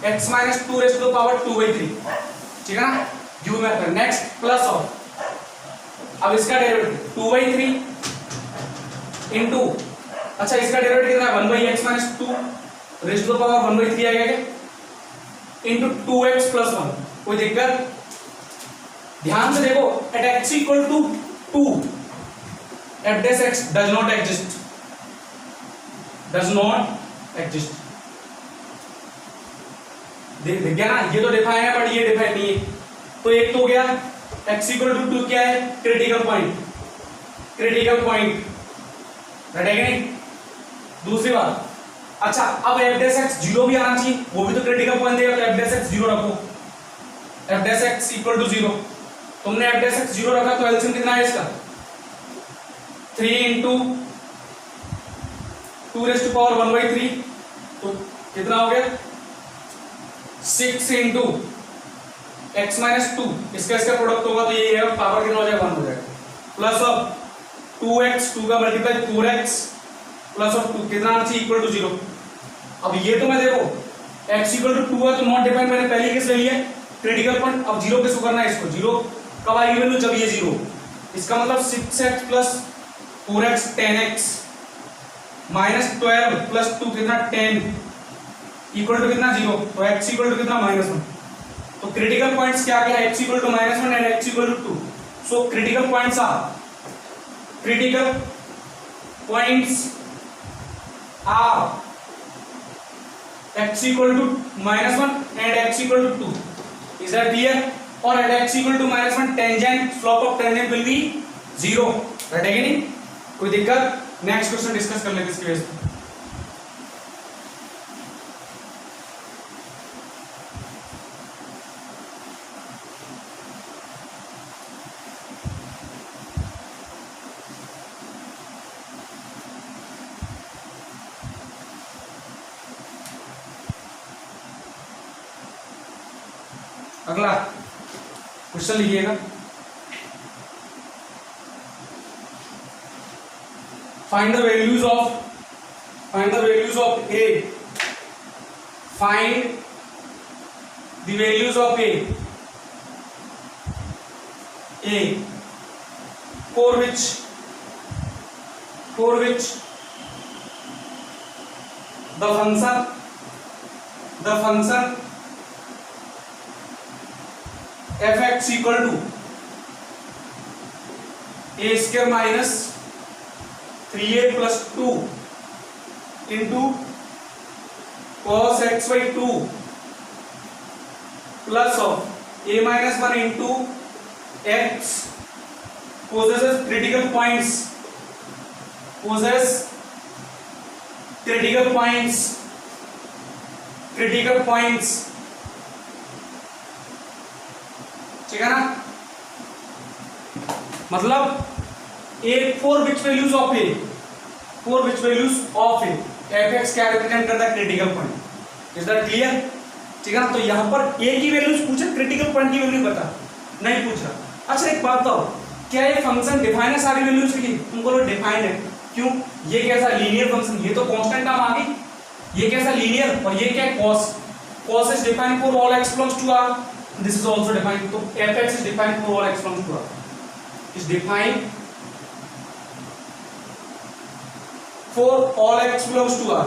x minus 2 raise to the power 2/3, ठीक है ना, u method. Next plus of, अब इसका डेरिवेटिव 2/3 इनटू, अच्छा इसका डेरिवेटिव कितना है 1/x minus 2 raise to the power 1/3 आएगा क्या, इनटू 2x प्लस 1, कोई दिक्कत। ध्यान से देखो, at x equal to 2 f' does not exist, देख गया ना, ये तो डिफाइन है बट ये डिफाइन नहीं है। तो एक तो हो गया x इक्वल टू 2 क्या है, क्रिटिकल पॉइंट, रटेगा नहीं। दूसरी बात, अच्छा अब f' 0 भी आना चाहिए, वो भी तो क्रिटिकल पॉइंट देगा, तो f' 0 रखो, f' इक्वल टू 0, तुमने f' 0 रखा तो एलसीएम कितना है इसका 3 इंटू 2 रेज़ टू पावर 1/3, तो कितना हो गया 6 इंटू x माइनस 2, इसका प्रोडक्ट होगा तो ये है, पावर कितना हो जाएगा 1 हो जाएगा, प्लस ऑफ 2x, 2 का मल्टीप्लाई 4x प्लस ऑफ 2 कितना आना चाहिए इक्वल टू 0। अब ये तो मैं देखो x इक्वल टू 2 है तो नॉट डिफाइन, मैंने पहले किस ले लिया क्रिटिकल पॉइंट। अब 0 किसको करना है, इसको 0 कब आएगी वैल्यू, जब ये 0, इसका मतलब 6x plus 4x 10x minus 12 plus 2 कितना 10 इक्वल टू कितना 0, तो x इक्वल टू कितना -1। तो क्रिटिकल पॉइंट्स क्या क्या है, x equal to -1 and x equal to 2। So critical points are x equal to -1 and x equal to 2. Is that clear? और at x equal to -1 tangent, slope of tangent will be 0. right है कि नहीं, कोई दिक्कत। Next question discuss कर लेते इसकी वजह से। अगला क्वेश्चन लिखिएगा, find the values of a, find the values of a for which the function fx equal to a square minus 3a plus 2 into cos x by 2 plus of a minus 1 into x possesses critical points, possess critical points, critical points, ठीक है ना? मतलब a for which values of a, for which values of a fx क्या represent करता है? Critical point. Is that clear? ठीक है ना? तो यहां पर a की वैल्यूज पूछे, क्रिटिकल पॉइंट की वैल्यू बता, नहीं पूछ रहा। अच्छा एक बात बताओ, क्या ये फंक्शन डिफाइन है सारी वैल्यूज की? तुमको लोग डिफाइन है, क्यों? ये कैसा लीनियर फंक्शन, ये तो कांस्टेंट टर्म आ गई, ये कैसा लीनियर, और ये क्या cos, cos is defined for all x belongs to r, this is also defined, तो fx is defined for all x belongs to r, is defined for all x belongs to r,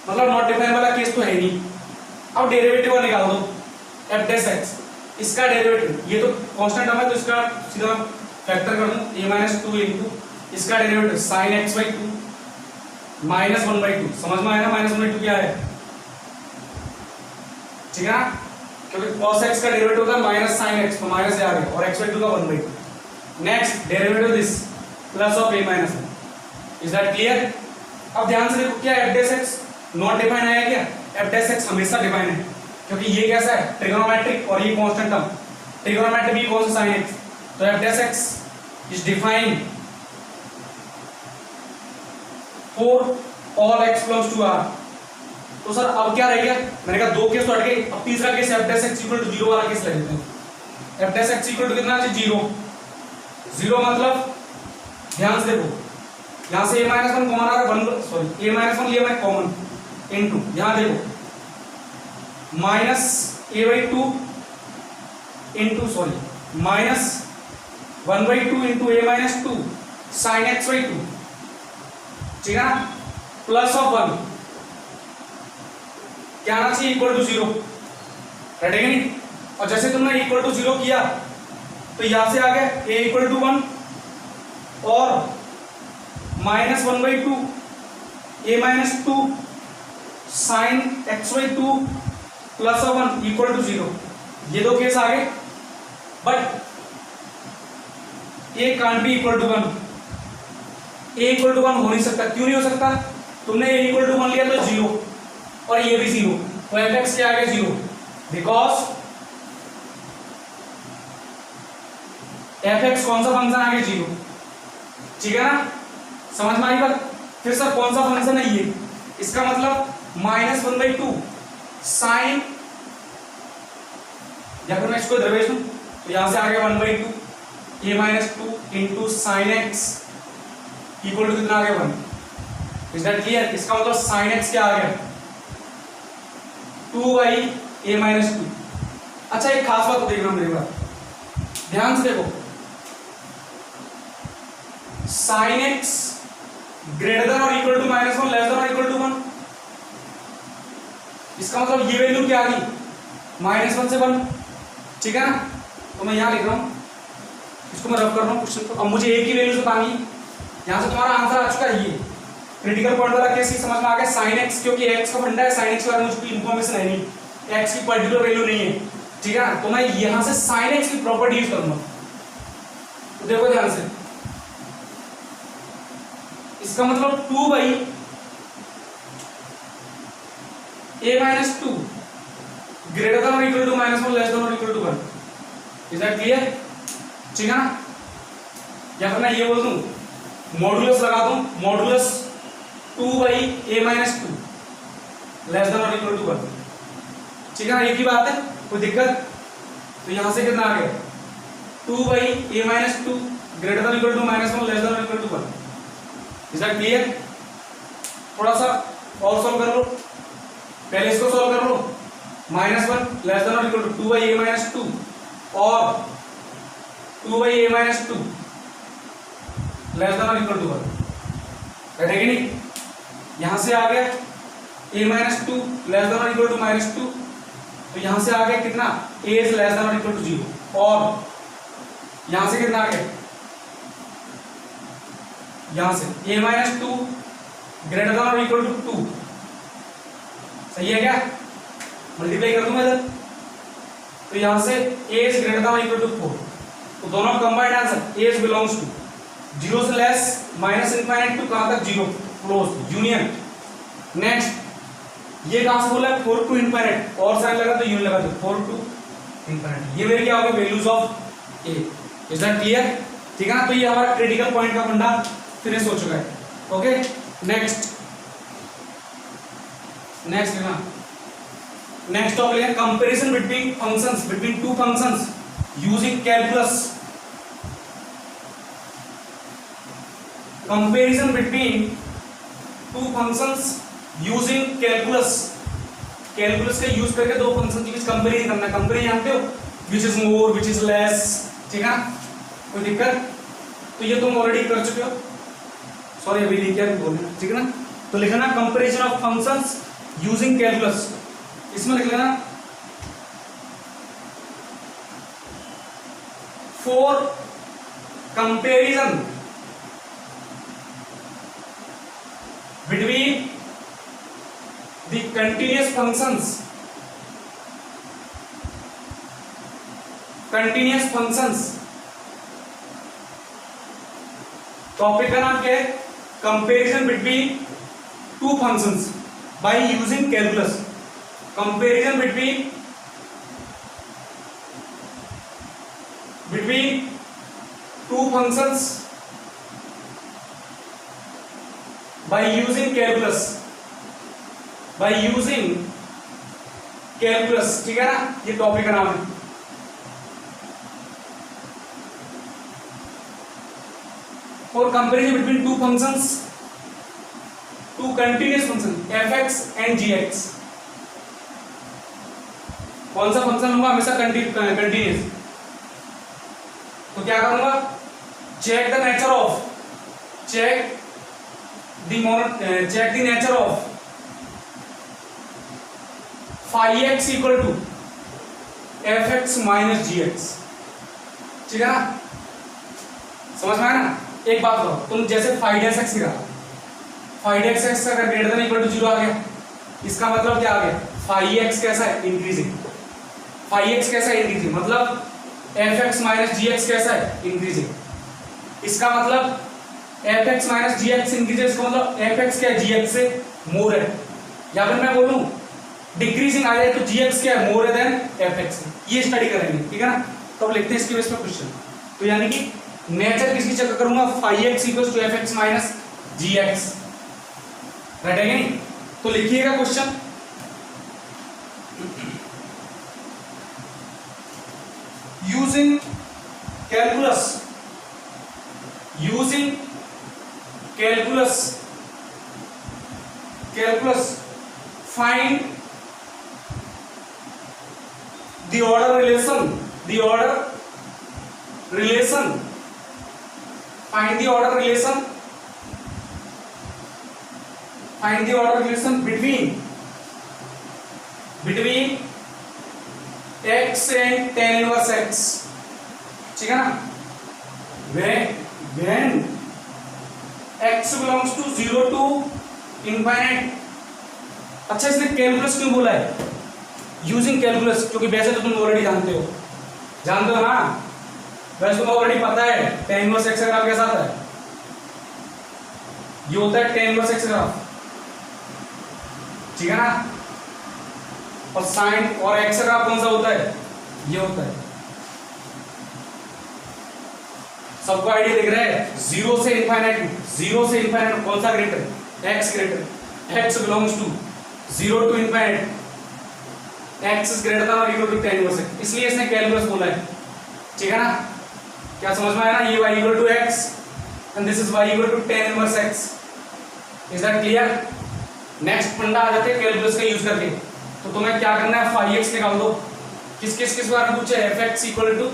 मतलब not defined वाला case तो है नहीं। अब derivative निकाल दो f dash x, इसका डेरिवेटिव, ये तो कांस्टेंट टर्म है तो इसका सीधा फैक्टर कर दूं a - 2 इनटू इसका derivative sin x by 2 minus 1/2, समझ में आया ना? माइनस 1/2 क्या है? ठीक है ना? क्योंकि cos x का डेरिवेटिव होता है माइनस sin x, तो माइनस आ गया, और x/2 का 1/2। Next derivative this plus of a - 1, is that clear? अब ध्यान से देखो, क्या f dash x not define आया क्या? f डैश x हमेशा डिफाइन है, क्योंकि ये कैसा है? ट्रिगोनोमेट्रिक, और ये कांस्टेंट टर्म, ट्रिगोनोमेट्रिक भी कौन सा sin x, तो f dash x is defined for all x belongs to r। तो सर अब क्या रह गया? मैंने कहा दो केस तो हट गए, अब तीसरा case f dash x equal to 0 वाला केस ले लेते हैं। f dash x equal to कितना है? 0। 0 मतलब ध्यान से देखो, यहां से a - 1 कॉमन आ रहा है, 1 सॉरी a - 1 लिया मैं कॉमन, इनटू यहां देखो minus a/2 into sorry minus 1/2 into a - 2 sin x/2, ठीक है ना? प्लस ऑफ 1 क्या आना चाहिए? इक्वल टू 0, रटेगा नहीं? और जैसे तुमने इक्वल टू 0 किया तो यहां से आ गया a इक्वल टू 1 और minus 1/2 a - 2 sin x/2 plus of 1 equal to 0। ये दो केस आ गए, but a can't be equal to 1, a equal to 1 हो नहीं सकता। क्यों नहीं हो सकता? तुमने a इक्वल टू 1 लिया तो 0, और ये भी 0, तो fx क्या आ गया? 0, बिकॉज fx कौन सा फंक्शन आ गया? 0, ठीक है ना? समझ में आई बात? फिर सर कौन सा फंक्शन है ये? इसका मतलब माइनस 1/2 साइन, या फिर मैं इसको दरवेश दूं तो यहां से आ गया 1/2 a - 2 into sine x equal to कितना आ गया? 1। Is that clear? इसका मतलब साइन एक्स क्या आ गया? 2/a - 2। अच्छा एक खास बात देखना मेरी बात, ध्यान से देखो, साइन एक्स ग्रेटर देन और इक्वल टू -1 लेस देन और इक्वल टू 1, इसका मतलब ये वैल्यू क्या आ गई? -1 से 1, ठीक है ना? तो मैं यहां लिख रहा हूं, इसको मैं रफ कर रहा हूं क्वेश्चन को। अब मुझे a की वैल्यू बतानी, यहां से तुम्हारा आंसर आ चुका है। ये क्रिटिकल पॉइंट वाला केस ही समझ में आ गया। sin x, क्योंकि x का फंडा है, sin x के बारे में मुझे कोई इंफॉर्मेशन है नहीं, x की पर्टिकुलर वैल्यू नहीं है, ठीक है ना? तो मैं यहां से sin x की प्रॉपर्टी यूज करूंगा। तो देखो ध्यान से, इसका मतलब 2/a - 2 ग्रेटर देन और इक्वल टू -1 लेस देन और equal to 1। Is that clear? ठीक है ना? या फिर मैं ये बोल दूं, मॉडुलस लगा दूं, मॉडुलस 2/a - 2 लेस देन और इक्वल टू 1, ठीक है ना? एक ही बात है, कोई दिक्कत? तो यहां से कितना आ गया? 2/a - 2 greater than equal to -1 less than और equal to 1। Is that clear? थोड़ा सा और सॉल्व कर लो, पहले इसको सॉल्व कर लो, -1 लेस देन और इक्वल टू 2/a - 2 और 2/a - 2 लेस देन और इक्वल टू 1, बैठे कि नहीं? यहां से आ गया a - 2 लेस देन और इक्वल टू -2, तो यहां से आ गया कितना? a इज लेस देन और इक्वल टू 0, और यहां से कितना आ गया? यहां से a - 2 ग्रेटर देन और इक्वल टू 2, सही है क्या? मल्टीप्लाई कर दूं मैं इधर, तो यहां से a is greater than equal to 4, तो दोनों combined answer a is belongs to 0 से लेस माइनस इनफाइनाइट टू कहां तक 0 क्लोज यूनियन। नेक्स्ट ये कहां से बोला है 4 टू इनफाइनाइट, और साइन लगा तो यूनियन लगा दो 4 टू इनफाइनाइट। ये मेरे क्या होगा values of a। Is that clear? ठीक है ना, तो ये हमारा क्रिटिकल पॉइंट का फंडा फिनिश हो चुका है। ओके नेक्स्ट ना नेक्स्ट टॉपिक है comparison between functions, between two functions using calculus. Comparison between two functions using calculus. Calculus का यूज करके दो फंक्शन के बीच कंपैरिजन करना। कंपैरिजन जानते हो, which is more which is less, ठीक है ना, कोई दिक्कत? तो ये तुम ऑलरेडी कर चुके हो, सॉरी अभी लिख के बोलना, ठीक है ना। तो लिखना comparison of functions using calculus, इसमें लिख लेना for comparison between the continuous functions, continuous functions. Topic का नाम क्या है? Comparison between two functions by using calculus. Comparison between two functions by using calculus, by using calculus, ठीक है ना, ये टॉपिक का नाम है। For comparison between two functions, two continuous function f(x) and g(x). कौन सा फंक्शन होगा? हमेशा कंटिन्यूअस। तो क्या करूंगा? Check the nature of, check the nature of phi(x) equal to f(x) minus g(x), ठीक है ना, समझ में आया ना। एक बात करो, तुम जैसे phi(x) लिखा, phi(x) अगर ग्रेटर देन इक्वल टू 0 आ गया, इसका मतलब क्या आ गया? phi(x) कैसा है? इंक्रीजिंग। phi(x) कैसा है? इंक्रीजिंग। मतलब f(x) माइनस g(x) कैसा है? इंक्रीजिंग। इसका मतलब f(x) माइनस g(x) इंक्रीजिंग, इसका मतलब f(x) क्या है? g(x) से मोर है। या फिर मैं बोलूं डिक्रीजिंग आ जाए तो g(x) क्या है? मोर है देन f(x). ये स्टडी करेंगे, ठीक है ना। तो अब लिखते हैं इसके बेस पर क्वेश्चन। तो यानी कि नेचर किसकी चेक करूंगा? phi(x) equals to f(x) minus g(x). Right है कि नहीं? तो लिखिएगा question. Using calculus, using calculus, calculus find the order relation, the order relation, find the order relation, find the order relation between x and tan inverse x, ठीक है ना। when x belongs to 0 to infinite। अच्छा, इसने calculus क्यों बोला है? Using calculus, क्योंकि वैसे तो तुम ऑलरेडी जानते हो ना, वैसे तुम्हें ऑलरेडी पता है tan इनवर्स x का ग्राफ कैसा आता है। ये होता है tan इनवर्स x ग्राफ, ठीक है ना। और साइन और एक्स का कौन सा होता है? ये होता है। सबको आइडिया दिख रहा है? 0 से इनफाइनाइट, 0 से इनफाइनाइट कौन सा greater? x greater. x belongs to 0 to infinite, x is greater than और equal to tan inverse x, इसलिए इसने कैलकुलस बोला है, ठीक है ना। क्या समझ में आया ना? ये y equal to x and this is y equal to tan inverse x। Is that clear? Next फंडा आ जाते हैं कैलकुलस का यूज करके। तो तुम्हें क्या करना है? phi(x) निकाल दो। किस बारे में पूछे? f(x) equal to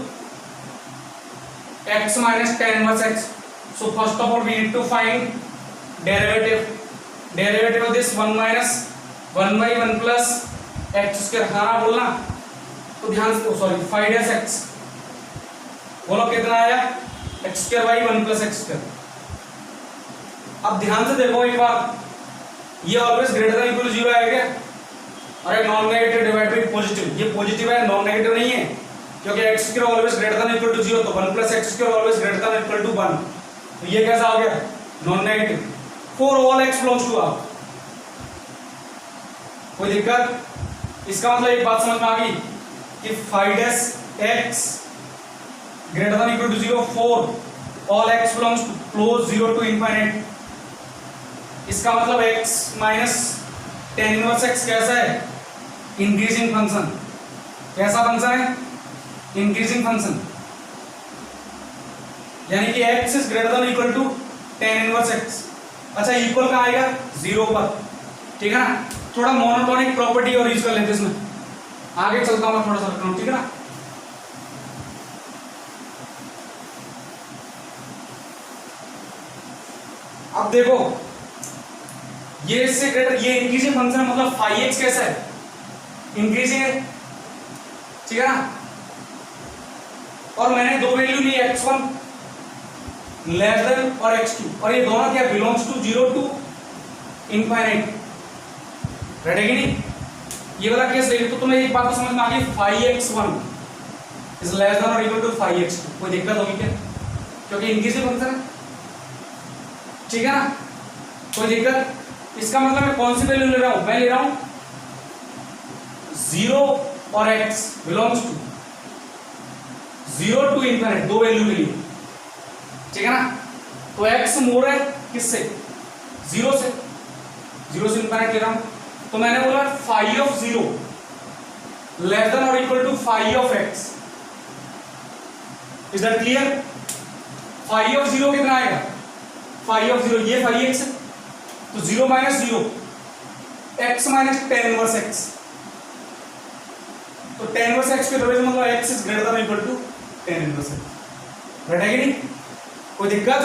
x minus tan inverse x। So first of all we need to find derivative of this 1 minus 1 by 1 plus x square. हाँ बोलना, तो ध्यान से, सॉरी phi(x) बोलो कितना आया? x square by 1 plus x square. अब ध्यान से देखो एक बार, ये always greater than equal to 0 आएगा, अरे non negative divide by positive, ये पॉजिटिव है, नॉन नेगेटिव नहीं है, क्योंकि x square always greater than equal to 0, तो 1 plus x square always greater than equal to 1, तो ये कैसा हो गया non negative for all x belongs to are. कोई दिक्कत? इसका मतलब एक बात समझ में आ गई कि phi dash x greater than equal to 0 for all x belongs to close 0 to infinite. इसका मतलब x minus tan inverse x कैसा है? Increasing function. कैसा फंक्शन है? इंक्रीजिंग फंक्शन, यानी कि x is greater than equal to tan inverse x। अच्छा equal कहाँ आएगा? 0 पर, ठीक है ना। थोड़ा मोनोटोनिक प्रॉपर्टी और यूज कर लेते हैं इसमें, आगे चलता हूँ थोड़ा सा रखना, ठीक है ना। अब देखो ये इससे ग्रेटर, ये इंक्रीजिंग फंक्शन है, मतलब फाइव एक्स कैसा है? इंक्रीजिंग है, ठीक है ना। और मैंने दो वैल्यू ली x1 लेस देन और x2, और ये दोनों क्या belongs to 0 to infinite. Ready कि नहीं? ये वाला केस देखो तो तुम्हें एक बात तो समझ में आ गई, 5x1 इज लेस देन और इक्वल टू 5x2। कोई दिक्कत होगी क्या? क्योंकि इंक्रीजिंग फंक्शन है, ठीक है ना। कोई दिक्कत? इसका मतलब मैं कौन सी वैल्यू ले रहा हूं? मैं ले रहा हूं 0 और x belongs to 0 to infinite, दो वैल्यू के लिए, ठीक है ना। तो x मोर है किससे? 0 से, 0 से इनफाइनाइट ले रहा हूं। तो मैंने बोला फाइव ऑफ 0 लेस देन और equal to phi of x। Is that clear? Phi of 0 कितना आएगा? फाइव ऑफ 0 ये 5x है, तो 0 minus 0 x minus tan inverse x, तो टेन इनवर्स x के दौरान मतलब x is greater than equal to tan inverse x। Right है कि नहीं? कोई दिक्कत?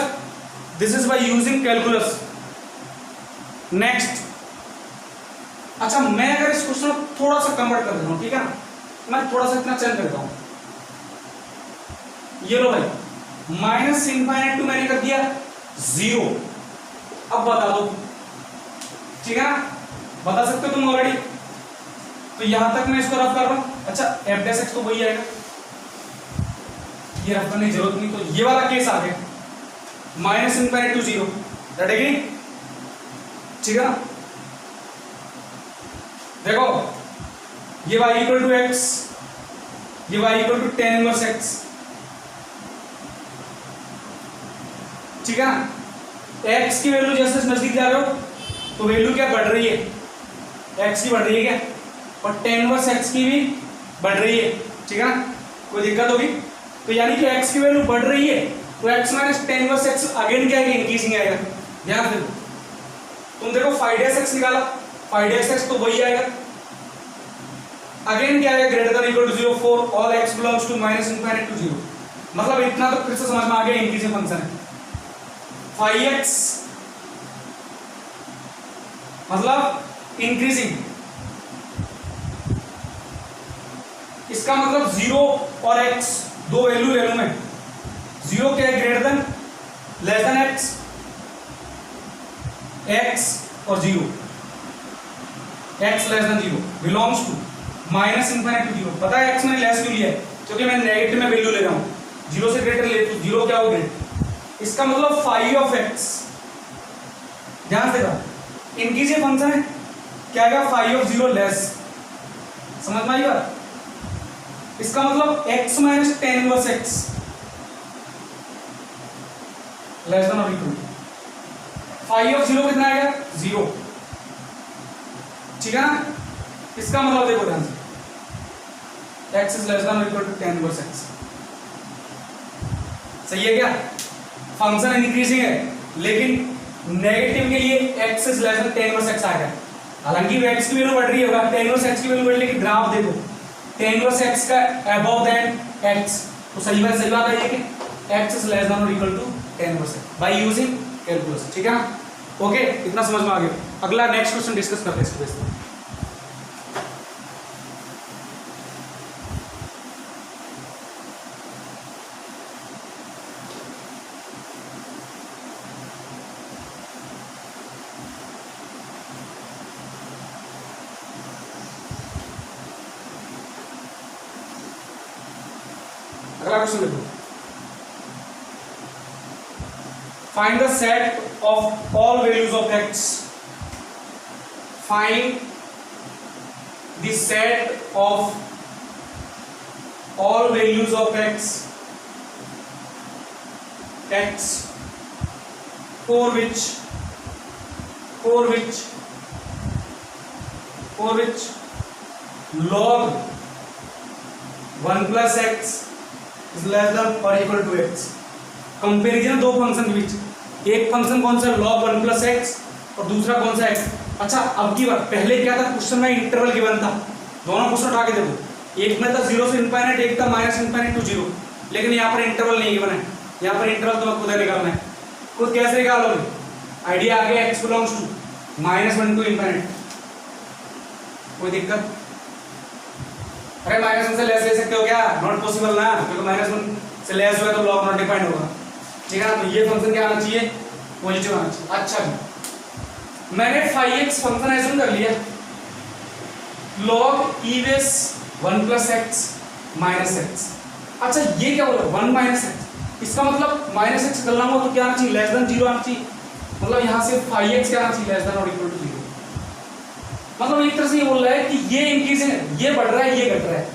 This is by using calculus. Next, अच्छा मैं अगर इस क्वेश्चन को थोड़ा सा कन्वर्ट कर देता हूं, ठीक है ना, मैं थोड़ा सा इतना चेंज करता हूं। ये लो भाई, माइनस इनफाइनाइट टू मैंने कर दिया 0। अब बता दो, ठीक है ना, बता सकते हो तुम ऑलरेडी। तो यहां तक मैं इसको रफ कर रहा हूं। अच्छा एफ डैश एक्स तो वही आएगा, ये रफ करने की जरूरत नहीं। तो ये वाला केस आ गया माइनस इनफाइनाइट टू 0, रटेगी, ठीक है ना। देखो ये y इक्वल टू एक्स, ये y equal to tan inverse x, ठीक है ना। x की वैल्यू जैसे नजदीक जा रहे हो तो वैल्यू क्या बढ़ रही है? x की बढ़ रही है क्या? और टेन इनवर्स x की भी बढ़ रही है, ठीक है ना। कोई दिक्कत होगी? तो यानी कि x की वैल्यू बढ़ रही है तो x minus tan inverse x again क्या आएगा? इंक्रीजिंग आएगा। ध्यान दो, तुम देखो 5x निकाला, 5x तो वही आएगा, अगेन क्या आएगा? Greater than equal to 0 for all x belongs to minus infinite to 0। मतलब इतना तो फिर से समझ में आ गया, इंक्रीजिंग फंक्शन है। 5x मतलब इंक्रीजिंग, इसका मतलब 0 और x दो वैल्यू ले लूं मैं। 0 क्या है? Greater than, less than x, x और 0, x less than 0 belongs to minus infinite to 0। पता है x मैंने लेस क्यों लिया है? क्योंकि मैं नेगेटिव में वैल्यू ले रहा हूं, 0 से ग्रेटर ले तो 0 क्या हो ग्रेटर। इसका मतलब 5 ऑफ x, ध्यान से कहा इंक्रीजिंग फंक्शन है, क्या आएगा? 5 ऑफ 0 लेस। समझ में आई बात? इसका मतलब x minus tan inverse x less than और इक्वल टू 5 ऑफ 0 कितना आएगा? 0, ठीक है ना। इसका मतलब देखो ध्यान से, x इज लेस देन और equal to tan inverse x। सही है क्या? फंक्शन इंक्रीजिंग है लेकिन नेगेटिव के लिए x is less than tan inverse x आएगा। हालांकि x की वैल्यू बढ़ रही होगा, टेन इनवर्स x की वैल्यू बढ़ रही है, लेकिन ग्राफ देखो टेन इनवर्स x का अबव देन x, तो सही बात है कि x इज लेस देन और equal to tan inverse x by using calculus, ठीक है ना। ओके, इतना समझ में आ गया। अगला नेक्स्ट क्वेश्चन डिस्कस करते हैं इसके बेस पे। अगला क्वेश्चन देखो, find the set of all values of x, find the set of all values of x for which log 1 plus x is less than or equal to x। Comparison दो function के बीच, एक function कौन सा log 1 plus x और दूसरा कौन सा x। अच्छा अब की बात, पहले क्या था क्वेश्चन में इंटरवल गिवन था, दोनों क्वेश्चन उठा के देखो, एक में था 0 से इनफाइनाइट, एक था -∞ to 0, लेकिन यहाँ पर इंटरवल नहीं गिवन है, यहाँ पर इंटरवल तुम्हें खुद निकालना है। खुद कैसे निकालोगे, आइडिया आ गया, x बिलोंग्स टू -1 to ∞, कोई दिक्कत? अरे -1 से लेस ले सकते हो क्या? नॉट पॉसिबल ना, क्योंकि -1 से लेस हुआ तो लॉग नॉट डिफाइंड होगा, ठीक है ना। तो ये फंक्शन क्या आना चाहिए, पॉजिटिव आना चाहिए। अच्छा मैंने phi(x) फंक्शन ऐसे कर लिया, log e⁻1 plus x minus x। अच्छा ये क्या बोला, 1 minus x, इसका मतलब -x करना हो तो क्या आना चाहिए, लेस देन 0 आना चाहिए, मतलब यहाँ से phi(x) क्या आना चाहिए, लेस देन और इक्वल टू 0। मतलब एक तरह से ये बोल रहा है कि ये इंक्रीजिंग है, ये बढ़ रहा है, ये घट रहा है,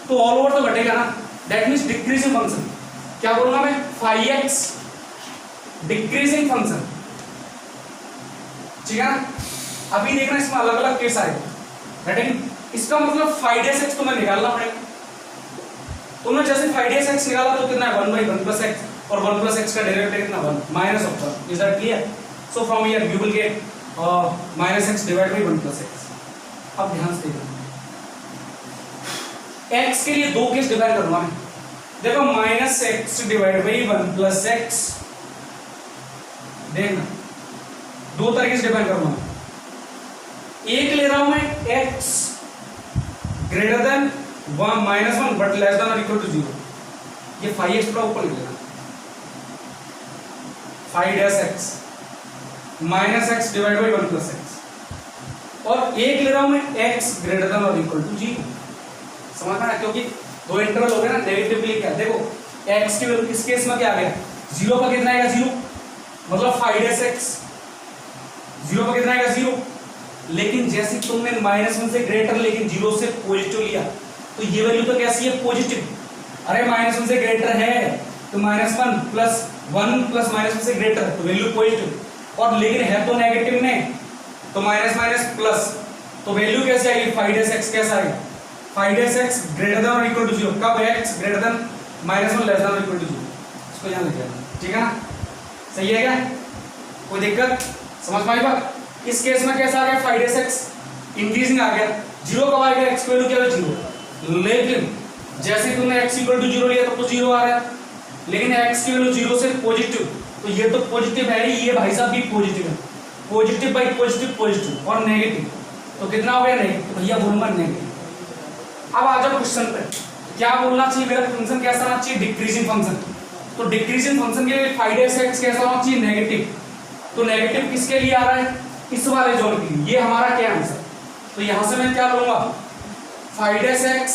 तो ऑल ओवर तो घटेगा ना, दैट मींस डिक्रीजिंग फंक्शन। क्या बोलूंगा मैं, phi(x) डिक्रीजिंग फंक्शन, ठीक है ना। अभी देखना इसमें अलग अलग केस आएगा, इसका मतलब phi(x) तो मैं निकालना पड़ेगा, तुमने जैसे phi(x) निकाला तो कितना है 1/1 plus x, और 1 plus x का डेरिवेटिव कितना 1 minus of 1, is that clear? So from here you will get -x divide by 1 plus x। अब ध्यान से देखना, x के लिए दो केस डिवाइड करूंगा मैं, देखो -x divide by 1 plus x, देखना दो तरीके से डिवाइड करूंगा। एक ले रहा हूं मैं x greater than -1 but less than और इक्वल टू 0, ये phi(x) थोड़ा ऊपर लिख लेना, phi(x) -x divide by 1 plus x, और एक ले रहा हूं मैं x ग्रेटर देन और इक्वल टू 0। समझ में, क्योंकि दो इंटरवल हो गए ना, नेगेटिवली क्या, देखो x की वैल्यू इस केस में क्या आ गया, 0 पर कितना आएगा 0, मतलब phi(x) 0 पर कितना आएगा 0, लेकिन जैसे तुमने -1 से ग्रेटर लेकिन 0 से पॉजिटिव लिया तो ये वैल्यू तो कैसी है, पॉजिटिव। अरे -1 से ग्रेटर है तो -1 प्लस 1 प्लस -1 से ग्रेटर तो वैल्यू पॉजिटिव, और लेकिन है तो नेगेटिव में तो माइनस प्लस, तो वैल्यू कैसे आएगी, phi(x) कैसा आएगा, phi(x) ग्रेटर देन और इक्वल टू 0, कब x greater than -1 less than और इक्वल टू 0, इसको ध्यान रखिएगा, ठीक है ना। सही है क्या, कोई दिक्कत, समझ में आई बात। इस केस में कैसा आ गया, phi(x) इंक्रीजिंग आ गया, 0 कब आएगा, x की वैल्यू क्या है 0, लेकिन जैसे तुमने x इक्वल टू 0 लिया तब तो 0 आ रहा है, लेकिन x की वैल्यू 0 से पॉजिटिव, तो ये तो पॉजिटिव है, ये भाई साहब भी पॉजिटिव है, पॉजिटिव बाई पॉजिटिव पॉजिटिव, और नेगेटिव तो कितना हो गया, नेगेटिव, तो भैया बोलूंगा नेगेटिव। अब आ जाओ क्वेश्चन पे, क्या बोलना चाहिए, मेरा फंक्शन कैसा आना चाहिए, डिक्रीजिंग फंक्शन, तो डिक्रीजिंग फंक्शन के लिए phi(x) कैसा होना चाहिए, नेगेटिव, तो नेगेटिव किसके लिए आ रहा है, इस वाले जोन के लिए, ये हमारा क्या आंसर, तो यहां से मैं क्या लूंगा, phi(x)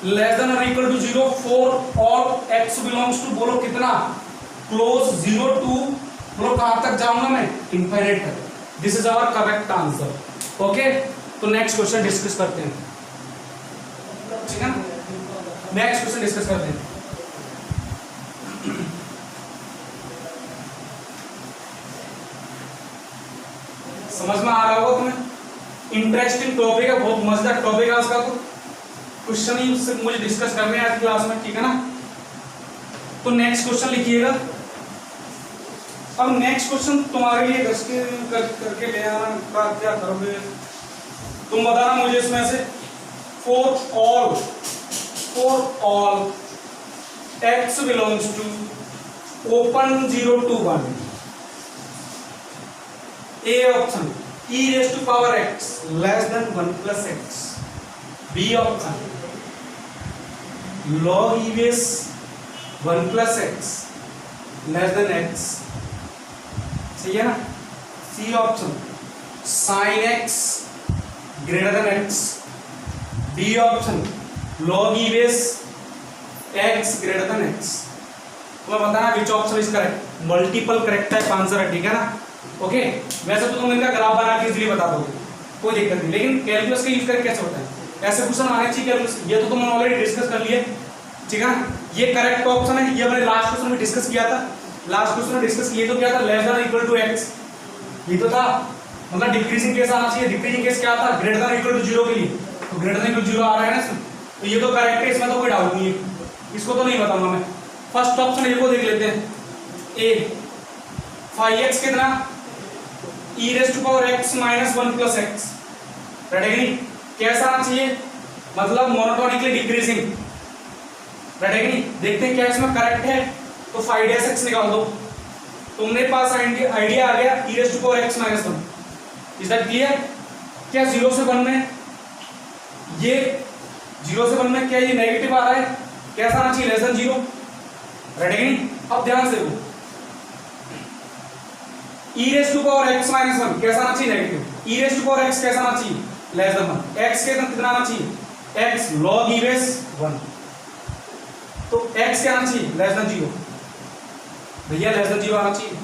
लेस देन और equal to 0 for all x belongs to, बोलो कितना, क्लोज 0 टू, बोलो कहां तक जाऊंगा मैं, इनफाइनाइट तक। This is our correct answer, okay. तो नेक्स्ट क्वेश्चन डिस्कस करते हैं, ठीक है ना, नेक्स्ट क्वेश्चन डिस्कस करते हैं। समझ में आ रहा होगा तुम्हें, इंटरेस्टिंग टॉपिक है, बहुत मजेदार टॉपिक है उसका, तो क्वेश्चन ही उससे मुझे डिस्कस करने हैं आज क्लास में, ठीक है ना। तो नेक्स्ट क्वेश्चन लिखिएगा। अब नेक्स्ट क्वेश्चन तुम्हारे लिए करके ले आना, क्या करोगे तुम बताना मुझे इसमें से, for all x belongs to open 0 to 1, A option e⁻x less than 1 plus x, B option log e⁻1 plus x less than x, सही है ना। C option sin x greater than x, D option log e⁻ x greater than x। तुम्हें बताना which option is correct, multiple correct type answer है, ठीक है ना। Okay वैसे तो तुम इनका ग्राफ बना के इजीली बता दोगे, कोई दिक्कत नहीं, लेकिन कैलकुलस का यूज करके कैसे होता है, ऐसे क्वेश्चन आने चाहिए कैलकुलस, ये तो तुमने ऑलरेडी डिस्कस कर लिए, ठीक है ना। ये करेक्ट ऑप्शन है, ये मैंने लास्ट क्वेश्चन में डिस्कस किया था, लास्ट क्वेश्चन में डिस्कस किया तो क्या था, less than equal to x, ये तो था, मतलब डिक्रीजिंग केस आना चाहिए, डिक्रीजिंग केस क्या था, ग्रेटर देन इक्वल टू 0 के लिए, तो ग्रेटर देन इक्वल टू 0 आ रहा है ना इसमें, तो ये तो करेक्ट है, इसमें तो कोई डाउट नहीं है, इसको तो नहीं बताऊंगा मैं। फर्स्ट ऑप्शन ये को देख लेते हैं, ए 5x कितना e raise to power x minus 1 plus x, right है नहीं, कैसा आना चाहिए, मतलब मोनोटोनिकली डिक्रीजिंग, राइट है नहीं। देखते हैं क्या इसमें करेक्ट है, तो 5x निकाल दो, तुमने पास आइडिया आ गया e raise to power x minus 1, is that clear. क्या 0 से 1 में, ये 0 से 1 में क्या ये नेगेटिव आ रहा है, कैसा आना चाहिए, लेस देन 0, राइट है नहीं। अब ध्यान से देखो, e raise to power x minus 1 कैसा आना चाहिए, negative, e raise to power x कैसा आना चाहिए, लेस देन 1, x के कितना आना चाहिए, x log e रेज़ 1, तो x क्या आना चाहिए, लेस देन 0, भैया लेस देन 0 आना चाहिए,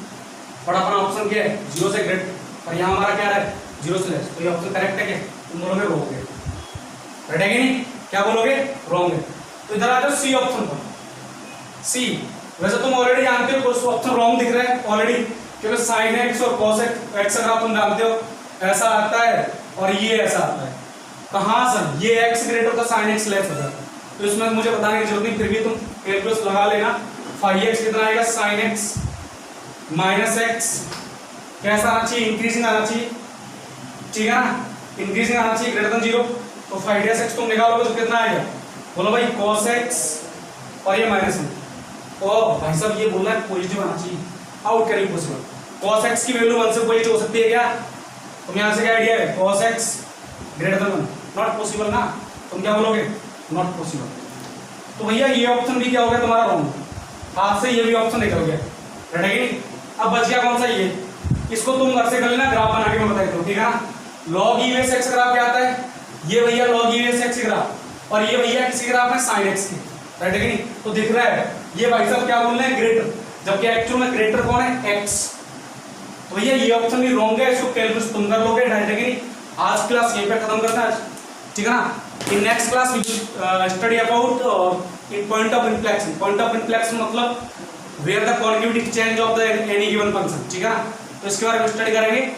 और अपना ऑप्शन क्या है 0 से ग्रेटर, और यहाँ हमारा क्या है 0 से लेस, तो ये ऑप्शन करेक्ट है क्या, तुम बोलोगे रॉन्ग है, राइट है कि नहीं, क्या बोलोगे रॉन्ग है। तो इधर आ जाओ सी ऑप्शन पर, सी वैसे तुम ऑलरेडी जानते हो कौन ऑप्शन रॉन्ग दिख रहा है ऑलरेडी, क्योंकि sin x और cos x अगर तुम जानते हो ऐसा आता है और ये ऐसा आता है, कहाँ से ये x ग्रेटर होता है sin x लेस होता है, तो इसमें मुझे बताने की जरूरत नहीं, फिर भी तुम कैलकुलस लगा लेना, 5x कितना आएगा sin x माइनस x, कैसा आना चाहिए, इंक्रीजिंग आना चाहिए, ठीक है ना, इंक्रीजिंग आना चाहिए ग्रेटर देन 0, तो 5x तुम निकालोगे तो कितना आएगा, बोलो भाई cos x और ये माइनस में, ओ भाई साहब ये बोलना है पॉजिटिव आना चाहिए, आउट करें पॉसिबल, cos x की वैल्यू 1 से पॉजिटिव हो सकती है क्या, तुम यहाँ से क्या आइडिया है, cos x greater than 1 not possible ना, तुम क्या बोलोगे नॉट पॉसिबल, तो भैया ये ऑप्शन भी क्या हो गया तुम्हारा रॉन्ग, हाथ से ये भी ऑप्शन निकल गया, राइट है कि नहीं। अब बच गया कौन सा, ये, इसको तुम घर से कर लेना, ग्राफ बना के मैं बता देता हूँ, ठीक है ना। log e raise x graph क्या आता है, ये भैया log e raise x graph, और ये भैया किसी ग्राफ है sin x की, राइट है कि नहीं, तो दिख रहा है ये भाई साहब क्या बोल रहे हैं ग्रेटर, जबकि एक्चुअल में ग्रेटर कौन है x, तो भैया ये ऑप्शन भी रॉन्ग है, इसको कैलकुलेट तुम कर लोगे, राइट है कि नहीं। आज क्लास यहीं पे खत्म करते हैं, ठीक है ना। In next class we will study about in point of inflection, point of inflection मतलब where the conjugative change of the any given function, ठीक है ना, तो इसके बारे में स्टडी करेंगे,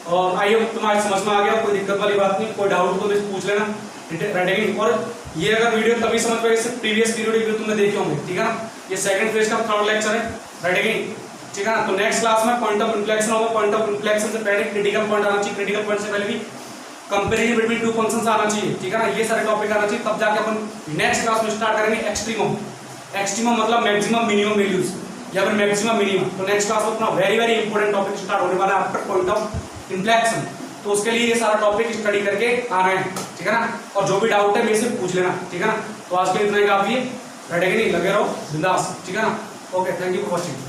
और आई होप तुम्हारी समझ में आ गया, कोई दिक्कत वाली बात नहीं, कोई डाउट हो तो पूछ लेना, राइट है कि नहीं। और ये अगर वीडियो तभी समझ पाए इससे प्रीवियस वीडियो तुमने देखे होंगे, ठीक है ना, ये सेकंड फेज का थर्ड लेक्चर है, राइट है कि नहीं, ठीक है ना। तो नेक्स्ट क्लास में पॉइंट ऑफ इन्फ्लेक्शन होगा, पॉइंट ऑफ इन्फ्लेक्शन से पहले क्रिटिकल पॉइंट आना चाहिए, क्रिटिकल पॉइंट से पहले भी कंपैरिजन बिटवीन टू फंक्शंस आना चाहिए, ठीक है ना, ये सारे टॉपिक आना चाहिए, तब जाके अपन नेक्स्ट क्लास में स्टार्ट करेंगे एक्सट्रीमम, एक्सट्रीमम मतलब मैक्सिमम मिनिमम वैल्यूज या फिर मैक्सिमम मिनिमम, तो नेक्स्ट क्लास में अपना very very important topic start होने वाला है आफ्टर पॉइंट ऑफ इन्फ्लेक्शन, तो उसके लिए ये सारा टॉपिक स्टडी करके आ रहे हैं, ठीक है ना, और जो भी डाउट है मेरे से पूछ लेना, ठीक है ना। तो आज के लिए इतना ही काफी है, राइट है कि नहीं, लगे रहो बिंदास, ठीक है ना। Okay, thank you for watching.